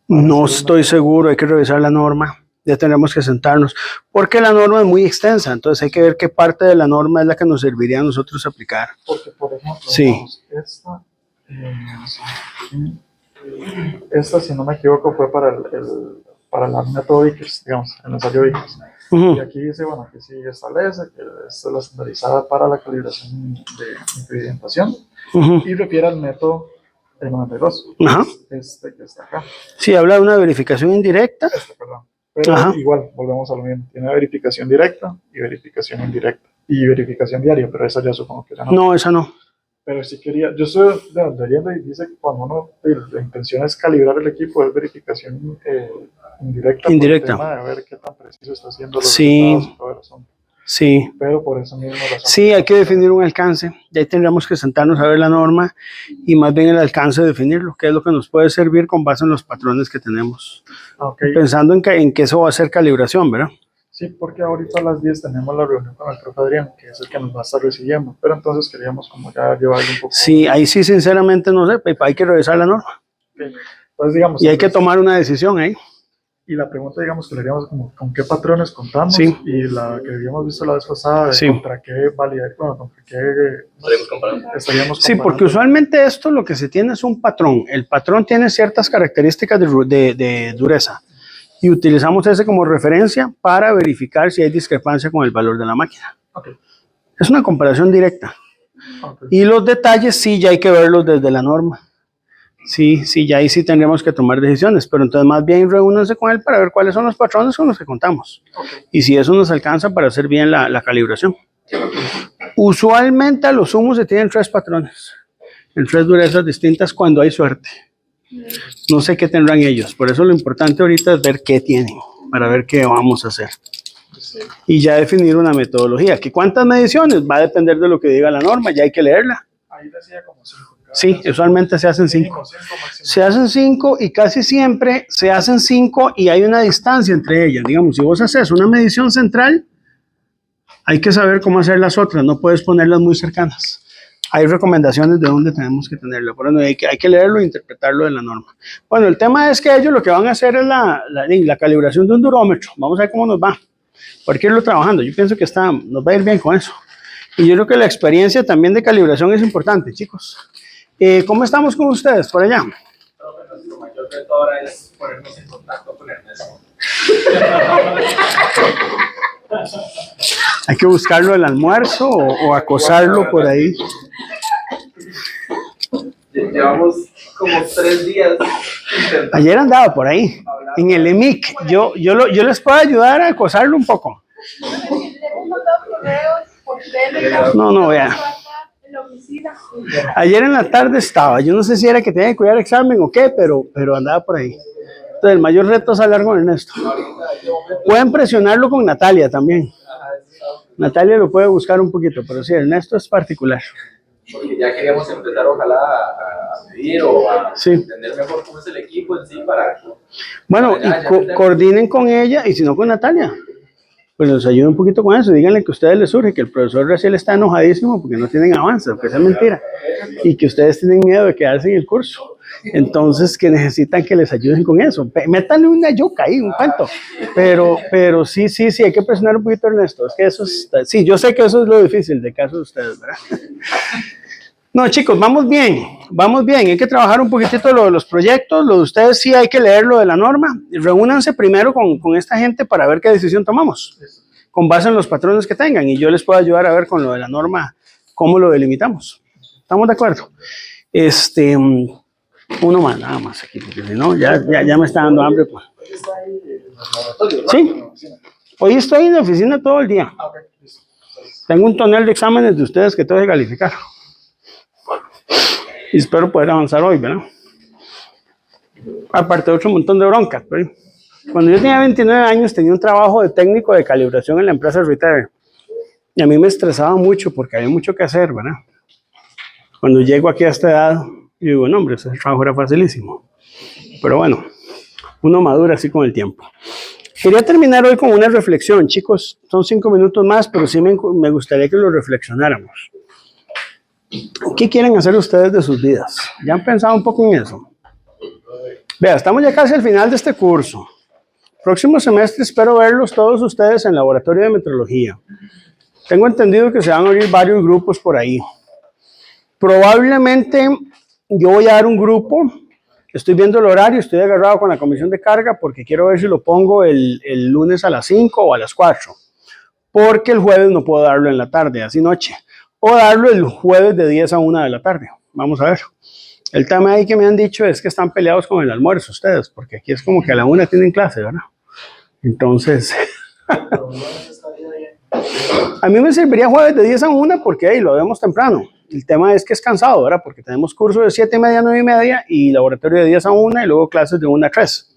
No estoy seguro, hay que revisar la norma, ya tenemos que sentarnos, porque la norma es muy extensa, entonces hay que ver qué parte de la norma es la que nos serviría a nosotros aplicar. Porque, por ejemplo, Sí. digamos, esta, si no me equivoco, fue para la método Vickers, digamos, el ensayo Vickers. Y aquí dice, bueno, que sí establece que es la estandarizada para la calibración de impedimentación y refiere al método 92, Ajá. que está acá. Sí, habla de una verificación indirecta. Perdón. Pero Ajá. igual, volvemos a lo mismo. Tiene verificación directa y verificación indirecta. Y verificación diaria, pero esa ya supongo que ya no. No, esa no. Pero si quería, yo estoy leyendo y dice que cuando uno, la intención es calibrar el equipo, es verificación indirecta. Indirecta. Por el tema de ver qué tan preciso está haciendo los Sí. resultados y todo el asunto. Sí. Pero por esa misma razón. Sí, hay que definir un alcance. Ya ahí tendríamos que sentarnos a ver la norma y más bien el alcance de definirlo, qué es lo que nos puede servir con base en los patrones que tenemos. Okay. Pensando en que eso va a ser calibración, ¿verdad? Sí, porque ahorita a las 10 tenemos la reunión con el profe Adrián, que es el que nos va a estar recibiendo. Pero entonces queríamos como ya llevarle un poco. Sí, ahí sí sinceramente no sé, hay que revisar la norma. Okay. Entonces, digamos, Y hay que tomar una decisión ahí. Y la pregunta, digamos, que le haríamos como con qué patrones contamos, Sí. y la que habíamos visto la vez pasada, de Sí. contra qué validar, bueno, contra qué Estaremos comparando. estaríamos Sí, porque comparando. usualmente esto lo que se tiene es un patrón. El patrón tiene ciertas características de dureza. y utilizamos ese como referencia para verificar si hay discrepancia con el valor de la máquina. Ok, Es una comparación directa. ok. Y los detalles sí ya hay que verlos desde la norma. Sí, ya ahí sí tendríamos que tomar decisiones, pero entonces más bien reúnanse con él para ver cuáles son los patrones con los que contamos. Y si eso nos alcanza para hacer bien la calibración. Usualmente a lo sumo se tienen 3 patrones, en 3 durezas distintas cuando hay suerte. No sé qué tendrán ellos, por eso lo importante ahorita es ver qué tienen, para ver qué vamos a hacer. Y ya definir una metodología. ¿Que cuántas mediciones? Va a depender de lo que diga la norma, ya hay que leerla. Ahí decía como 5. Sí, usualmente se hacen 5. Se hacen 5 y casi siempre se hacen 5 y hay una distancia entre ellas. Digamos, si vos haces una medición central, hay que saber cómo hacer las otras, no puedes ponerlas muy cercanas. Hay recomendaciones de dónde tenemos que tenerlo, pero no, hay que leerlo e interpretarlo de la norma. Bueno, el tema es que ellos lo que van a hacer es la calibración de un durómetro. Vamos a ver cómo nos va. Por qué irlo trabajando. Yo pienso que nos va a ir bien con eso. Y yo creo que la experiencia también de calibración es importante, chicos. ¿Cómo estamos con ustedes por allá? Nuestro mayor reto ahora es ponernos en contacto con Ernesto. Hay que buscarlo al almuerzo o acosarlo por ahí. Llevamos como 3 días intentando. Ayer andaba por ahí, en el EMIC. Yo les puedo ayudar a acosarlo un poco. Le hemos mandado correos por Telegram. No, vea. En la oficina. Ayer en la tarde estaba. Yo no sé si era que tenía que cuidar examen o qué, pero andaba por ahí. Entonces, el mayor reto es hablar con Ernesto. Pueden presionarlo con Natalia también. Natalia lo puede buscar un poquito, pero sí, Ernesto es particular. Porque ya queríamos empezar, ojalá, a medir o a Sí. entender mejor cómo es el equipo en sí para. Bueno, y coordinen con ella y si no con Natalia. Pues nos ayuden un poquito con eso. Díganle que a ustedes les surge, que el profesor Raciel está enojadísimo porque no tienen avance, porque esa es mentira. Y que ustedes tienen miedo de quedarse en el curso. Entonces, que necesitan que les ayuden con eso. Métanle una yuca ahí, un cuento. Pero sí, hay que presionar un poquito a Ernesto. Es que eso es, sí, yo sé que eso es lo difícil de caso de ustedes, ¿verdad? No, chicos, vamos bien. Hay que trabajar un poquitito lo de los proyectos. Lo de ustedes sí hay que leerlo de la norma. Reúnanse primero con esta gente para ver qué decisión tomamos, con base en los patrones que tengan. Y yo les puedo ayudar a ver con lo de la norma cómo lo delimitamos. ¿Estamos de acuerdo? Uno más, nada más aquí, porque si no, ya me está dando hambre. Pues. Sí, hoy estoy en la oficina todo el día. Tengo un tonel de exámenes de ustedes que tengo que calificar. Y espero poder avanzar hoy, ¿verdad? Aparte de otro montón de broncas. ¿Verdad? Cuando yo tenía 29 años tenía un trabajo de técnico de calibración en la empresa Reuters. Y a mí me estresaba mucho porque había mucho que hacer, ¿verdad? Cuando llego aquí a esta edad, yo digo, no, hombre, ese trabajo era facilísimo. Pero bueno, uno madura así con el tiempo. Quería terminar hoy con una reflexión, chicos. Son 5 minutos más, pero sí me gustaría que lo reflexionáramos. ¿Qué quieren hacer ustedes de sus vidas? ¿Ya han pensado un poco en eso? Vea, estamos ya casi al final de este curso. Próximo semestre espero verlos todos ustedes en el laboratorio de metrología. Tengo entendido que se van a abrir varios grupos por ahí. Probablemente yo voy a dar un grupo. Estoy viendo el horario, estoy agarrado con la comisión de carga porque quiero ver si lo pongo el lunes a las 5 o a las 4. Porque el jueves no puedo darlo en la tarde, así noche. O darlo el jueves de 10 a 1 de la tarde. Vamos a ver. El tema ahí que me han dicho es que están peleados con el almuerzo ustedes, porque aquí es como que a la 1 tienen clase, ¿verdad? Entonces, a mí me serviría jueves de 10 a 1 porque ahí lo vemos temprano. El tema es que es cansado, ¿verdad? Porque tenemos curso de 7:30 a 9:30 y laboratorio de 10 a 1 y luego clases de 1 a 3.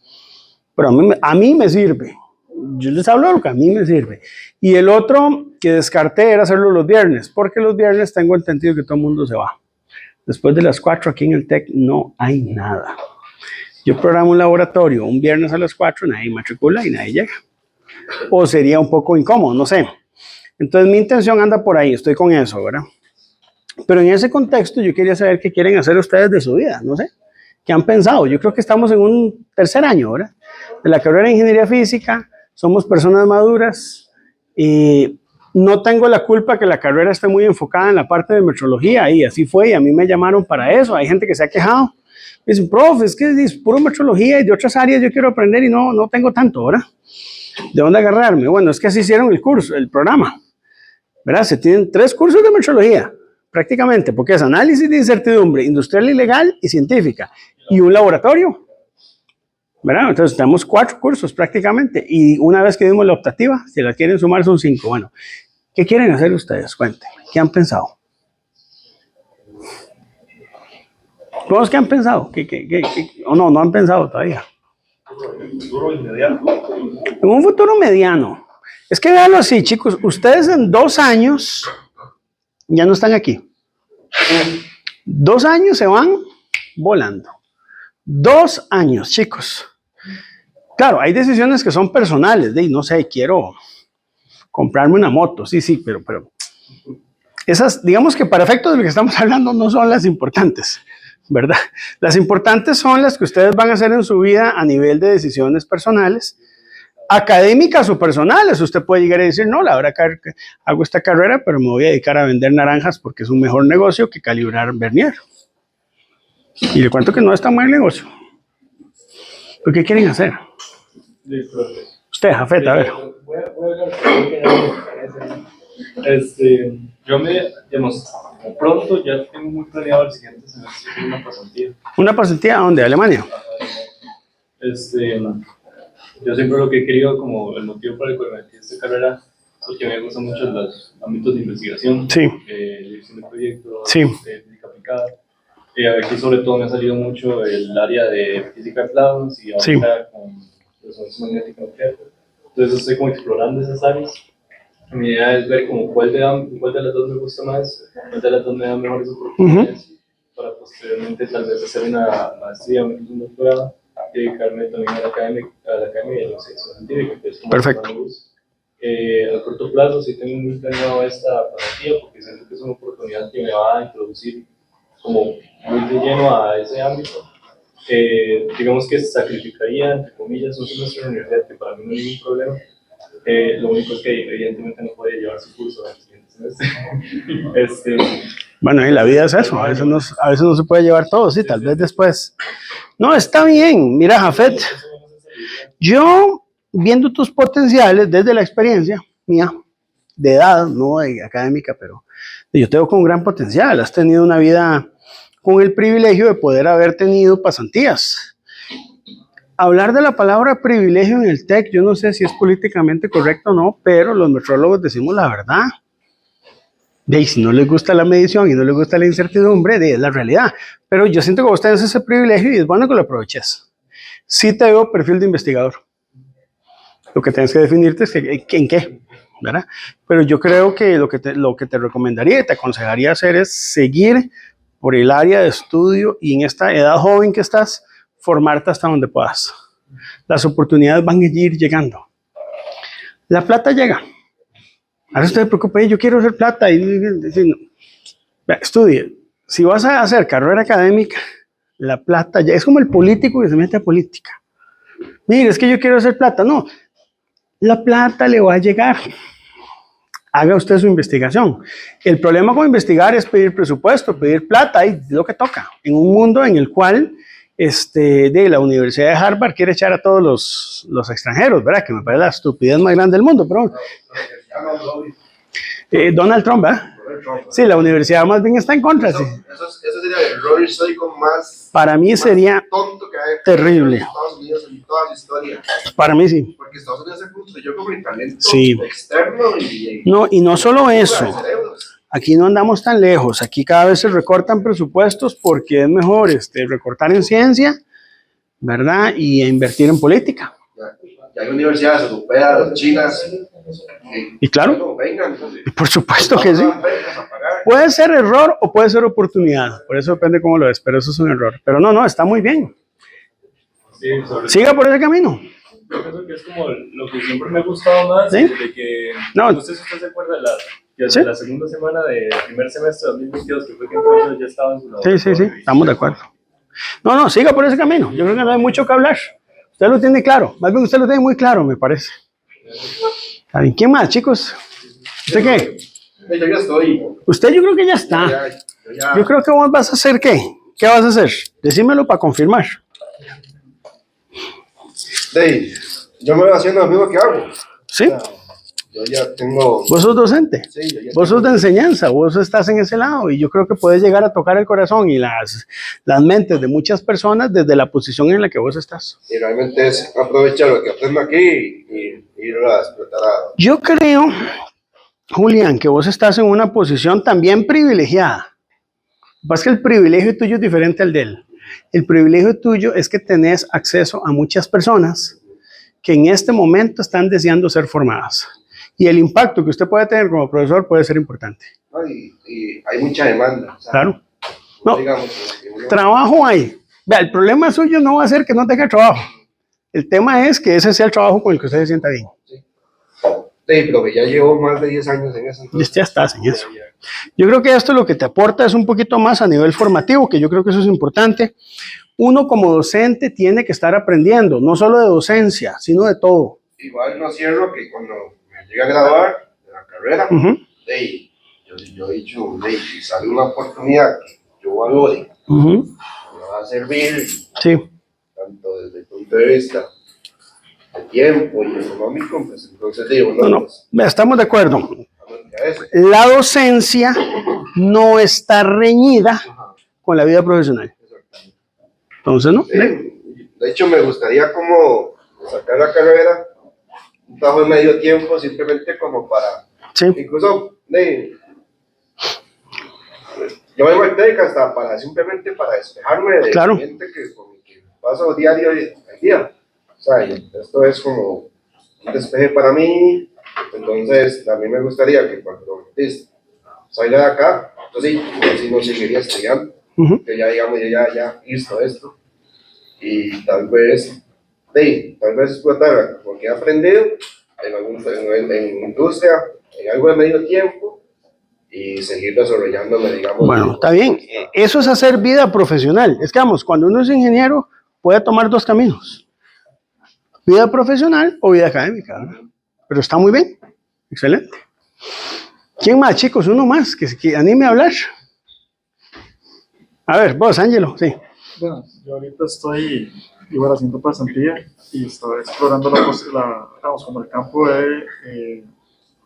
Pero a mí me sirve. Yo les hablo de lo que a mí me sirve. Y el otro que descarté era hacerlo los viernes, porque los viernes tengo entendido que todo el mundo se va. Después de las 4 aquí en el TEC no hay nada. Yo programo un laboratorio un viernes a las 4, nadie matricula y nadie llega. O sería un poco incómodo, no sé. Entonces mi intención anda por ahí, estoy con eso, ¿verdad? Pero en ese contexto yo quería saber qué quieren hacer ustedes de su vida, no sé. ¿Qué han pensado? Yo creo que estamos en un 3er año, ¿verdad? De la carrera de Ingeniería Física, somos personas maduras y no tengo la culpa que la carrera esté muy enfocada en la parte de metrología y así fue y a mí me llamaron para eso. Hay gente que se ha quejado, Me dicen, profe, es que es puro metrología y de otras áreas yo quiero aprender y no tengo tanto, ¿verdad? ¿De dónde agarrarme? Bueno, es que así hicieron el curso, el programa, ¿verdad? Se tienen 3 cursos de metrología, prácticamente, porque es análisis de incertidumbre, industrial y legal y científica, y un laboratorio, ¿verdad? Entonces tenemos 4 cursos prácticamente, y una vez que dimos la optativa, si la quieren sumar son 5. Bueno, ¿qué quieren hacer ustedes? Cuéntenme, ¿qué han pensado? ¿Todos qué han pensado? ¿O no han pensado todavía? En un futuro mediano. Es que véanlo así, chicos, ustedes en 2 años ya no están aquí. 2 años se van volando. 2 años, chicos. Claro, hay decisiones que son personales, de no sé, quiero comprarme una moto, sí, pero esas, digamos que para efectos de lo que estamos hablando, no son las importantes, ¿verdad? Las importantes son las que ustedes van a hacer en su vida a nivel de decisiones personales, académicas o personales. Usted puede llegar y decir, no, la verdad que hago esta carrera, pero me voy a dedicar a vender naranjas porque es un mejor negocio que calibrar vernier. Y le cuento que no es tan mal negocio. ¿Pero qué quieren hacer? Usted, Jafet, a ver. Voy a yo digamos, pronto ya tengo muy planeado el siguiente semestre una pasantía. ¿Una pasantía a dónde? ¿A Alemania? Yo siempre lo que he querido como el motivo para el que me metí en esta carrera, porque me gustan mucho los ámbitos de investigación, Sí. dirección de proyectos, Sí. física aplicada. Aquí sobre todo me ha salido mucho el área de física de planos y ahora Sí. con resonancia magnética nuclear. Entonces estoy como explorando esas áreas. Mi idea es ver como cuál de las dos me gusta más, cuál de las dos me da mejores oportunidades para posteriormente tal vez hacer una maestría, un doctorado y dedicarme también a la academia y a la investigación científica, que es como Perfecto. lo que más me gusta. A corto plazo sí tengo muy planeado esta pasantía porque siento que es una oportunidad que me va a introducir como muy de lleno a ese ámbito. Digamos que sacrificaría, entre comillas, un semestre de universidad, que para mí no hay ningún problema. Lo único es que evidentemente no podía llevar su curso al siguiente semestre. Bueno, y la vida es eso, a veces no se puede llevar todo, sí, tal vez después. No, está bien, mira, Jafet, yo viendo tus potenciales desde la experiencia mía, de edad, no de académica, pero yo te veo con un gran potencial, has tenido una vida con el privilegio de poder haber tenido pasantías. Hablar de la palabra privilegio en el TEC, yo no sé si es políticamente correcto o no, pero los metrólogos decimos la verdad. Y si no les gusta la medición y no les gusta la incertidumbre, es la realidad. Pero yo siento que vos tenés ese privilegio y es bueno que lo aproveches. Sí te veo perfil de investigador. Lo que tienes que definirte es en qué, ¿verdad? Pero yo creo que lo que te recomendaría y te aconsejaría hacer es seguir por el área de estudio y en esta edad joven que estás, formarte hasta donde puedas. Las oportunidades van a ir llegando. La plata llega. Ahora usted se preocupa, yo quiero hacer plata. Estudie. Si vas a hacer carrera académica, la plata ya es como el político que se mete a política. Mire, es que yo quiero hacer plata. No, la plata le va a llegar. Haga usted su investigación. El problema con investigar es pedir presupuesto, pedir plata, y lo que toca. En un mundo en el cual de la Universidad de Harvard quiere echar a todos los extranjeros, ¿verdad? Que me parece la estupidez más grande del mundo, pero Donald Trump, ¿verdad? Sí, la universidad más bien está en contra. Sí. Eso sería el error histórico más, para mí sería tonto que hay terrible. en Estados Unidos en toda su historia. Para mí sí. Porque Estados Unidos se construyó con el talento Sí. externo y No, y no solo de eso. cerebros. Aquí no andamos tan lejos. Aquí cada vez se recortan presupuestos porque es mejor recortar en ciencia, ¿verdad? Y invertir en política. Ya hay universidades europeas, chinas. Y claro, Bueno, vengan. por supuesto que sí. Puede ser error o puede ser oportunidad. Por eso depende cómo lo ves, pero eso es un error. Pero no, está muy bien. Sí, sobre Siga por ese camino. Yo pienso que es como lo que siempre me ha gustado más, ¿Sí? de que, No. sé si usted se acuerda, que ¿Sí? la segunda semana del primer semestre de 2022, que fue que entonces ya estaba en su Sí, estamos de acuerdo. No, siga por ese camino. Yo creo que no hay mucho que hablar. Usted lo tiene claro. Más bien usted lo tiene muy claro, me parece. ¿Está bien? ¿Quién más, chicos? ¿Usted qué? Yo ya estoy. Usted yo creo que ya está. Ya. Yo creo que vos vas a hacer ¿qué? ¿Qué vas a hacer? Decímelo para confirmar. Dey, yo me voy haciendo lo mismo que hago. ¿Sí? Yo ya tengo. Vos sos docente. Sí, yo ya Vos sos tengo- de enseñanza, vos estás en ese lado y yo creo que puedes llegar a tocar el corazón y las mentes de muchas personas desde la posición en la que vos estás. Y realmente es aprovechar lo que aprendo aquí y irlo a explotar a. Yo creo, Julián, que vos estás en una posición también privilegiada. Lo que pasa es que el privilegio tuyo es diferente al de él. El privilegio tuyo es que tenés acceso a muchas personas que en este momento están deseando ser formadas. Y el impacto que usted puede tener como profesor puede ser importante. ¿No? Y hay mucha demanda. O sea, Claro. No, digamos, que uno- trabajo hay. Vea, el problema suyo no va a ser que no tenga trabajo. El tema es que ese sea el trabajo con el que usted se sienta bien. Dey, pero que ya llevo más de 10 años en eso. Y Entonces, usted ya estás en eso. Yo creo que esto lo que te aporta es un poquito más a nivel formativo, que yo creo que eso es importante. Uno como docente tiene que estar aprendiendo, no solo de docencia, sino de todo. igual no cierro que cuando me llegue a graduar de la carrera, Ujú, dey, yo he dicho, dey, si sale una oportunidad que yo valore, ujú, me va a servir sí, tanto desde el punto de vista de tiempo y económico, pues entonces digo, no, no, no, pues, vea, estamos de acuerdo. vamos a eso. La docencia no está reñida Ajá, con la vida profesional. exactamente. Entonces, ¿no? De hecho, me gustaría como sacar la carrera, un trabajo de medio tiempo, simplemente como para, Sí, incluso, yo vengo al TEC hasta para, simplemente para despejarme del Claro. ambiente que, con el que paso diario al día. O sea, y esto es como un despeje para mí, entonces también me gustaría que cuando salga de acá, entonces sí, no seguiría estudiando, ujú, que ya digamos, ya listo esto, y tal vez explotar lo que he aprendido en, en industria, en algo de medio tiempo, y seguir desarrollándome, digamos. bueno, está bien. Eso es hacer vida profesional. Es que, vamos, cuando uno es ingeniero, puede tomar dos caminos. Vida profesional o vida académica, ¿verdad? Pero está muy bien. Excelente. ¿Quién más, chicos? Uno más que anime a hablar. A ver, vos, Ángelo, sí. Bueno, yo ahorita estoy igual haciendo pasantía y estoy explorando digamos, como el campo de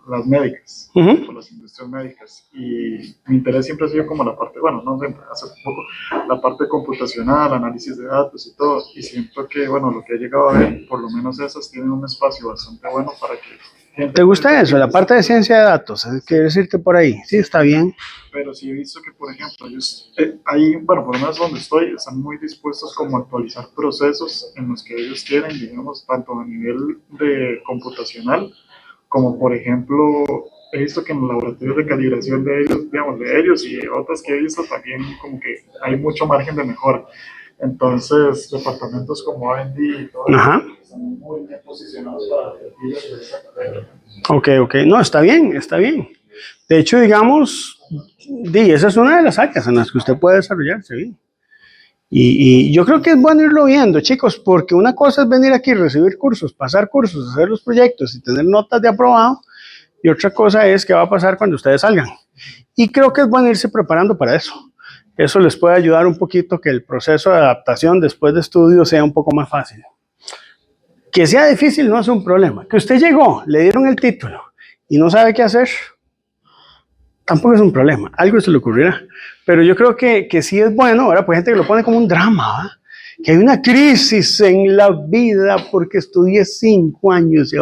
las médicas, Ujú. o las industrias médicas. Y mi interés siempre ha sido como la parte, bueno, no siempre, hace poco, la parte computacional, análisis de datos y todo. Y siento que, bueno, lo que he llegado a ver, por lo menos esas tienen un espacio bastante bueno para que gente... ¿Te gusta eso? La parte de ciencia de datos. ¿Quieres irte por ahí? Sí, está bien. Pero sí he visto que, por ejemplo, ellos, ahí, bueno, por lo menos donde estoy, están muy dispuestos como a actualizar procesos en los que ellos tienen, digamos, tanto a nivel de computacional, como por ejemplo, he visto que en los laboratorios de calibración de ellos, digamos, de ellos y de otros que he visto también como que hay mucho margen de mejora. Entonces, departamentos como R&D y todo Ajá. eso están muy bien posicionados para ir de esa carrera. Ok, ok. No, está bien, está bien. De hecho, digamos, esa es una de las áreas en las que usted puede desarrollarse bien. Y yo creo que es bueno irlo viendo, chicos, porque una cosa es venir aquí, recibir cursos, pasar cursos, hacer los proyectos y tener notas de aprobado, y otra cosa es qué va a pasar cuando ustedes salgan. Y creo que es bueno irse preparando para eso. Eso les puede ayudar un poquito que el proceso de adaptación después de estudio sea un poco más fácil. Que sea difícil no es un problema. Que usted llegó, le dieron el título y no sabe qué hacer, tampoco es un problema. Algo se le ocurrirá. Pero yo creo que sí es bueno, ahora pues hay gente que lo pone como un drama, ¿va? Que hay una crisis en la vida porque estudié 5 años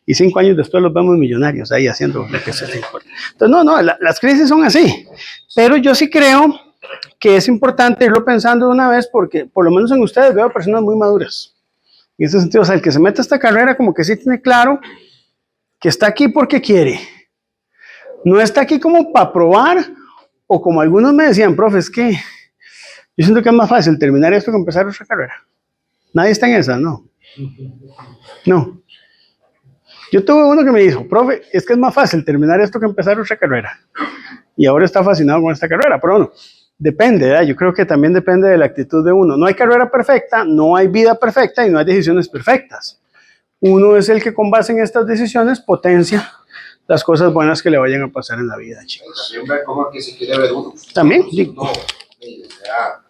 y 5 años después los vemos millonarios ahí haciendo lo que se les importa. Entonces, no, las crisis son así. Pero yo sí creo que es importante irlo pensando de una vez porque por lo menos en ustedes veo personas muy maduras. En ese sentido, o sea, el que se mete a esta carrera como que sí tiene claro que está aquí porque quiere. No está aquí como para probar o como algunos me decían, profe, es que yo siento que es más fácil terminar esto que empezar otra carrera. Nadie está en esa, no. No. Yo tuve uno que me dijo, profe, es que es más fácil terminar esto que empezar otra carrera. Y ahora está fascinado con esta carrera, pero bueno, depende, ¿verdad? Yo creo que también depende de la actitud de uno. No hay carrera perfecta, no hay vida perfecta y no hay decisiones perfectas. Uno es el que con base en estas decisiones potencia las cosas buenas que le vayan a pasar en la vida, chicos. También ver cómo es que se quiere ver uno. También, sí. No, o sea,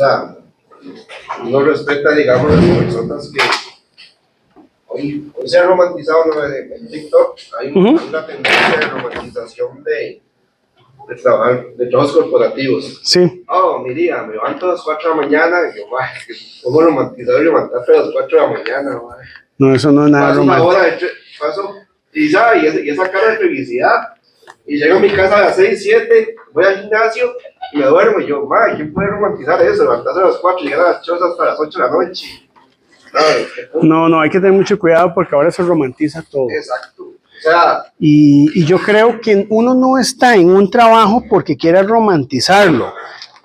sea, no respeta, digamos, a las personas que hoy se han romantizado, ¿no? En TikTok hay una tendencia de romantización de trabajos corporativos. Sí. Oh, mi día, me levanto a las 4 de la mañana y yo, "Ay, es que ¿cómo romantizar y levantarte a las 4 de la mañana? Ay". No, eso no es nada Paso una romántico. hora paso, y esa cara de felicidad. Y llego a mi casa a las 6, 7, voy al gimnasio y me duermo. Y yo, madre, ¿quién puede romantizar eso? Levantarse a las 4 y llegar a las 8 hasta las 8 de la noche. Ay, No, hay que tener mucho cuidado porque ahora se romantiza todo. exacto. O sea, Y yo creo que uno no está en un trabajo porque quiera romantizarlo.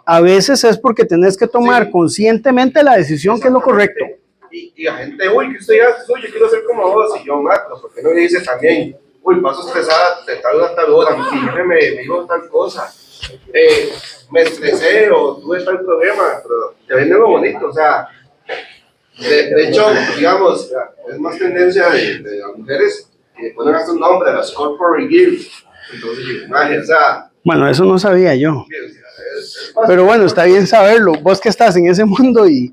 A veces es porque tenés que tomar Sí. conscientemente la decisión que es lo correcto. y la gente, uy, ¿qué usted hace? Uy, yo quiero ser como vos. Y yo, Marcos, ¿por qué no le dice también? Uy, paso estresada de tal hora a tal hora, mi jefe me dijo tal cosa. Me estresé o tuve tal problema, pero te venden lo bonito, o sea, de hecho, digamos, es más tendencia de las mujeres que ponen hasta un nombre, las corporate gifts. Entonces, o sea, Bueno, eso no sabía yo. es Pero bueno, está bien saberlo. Vos que estás en ese mundo y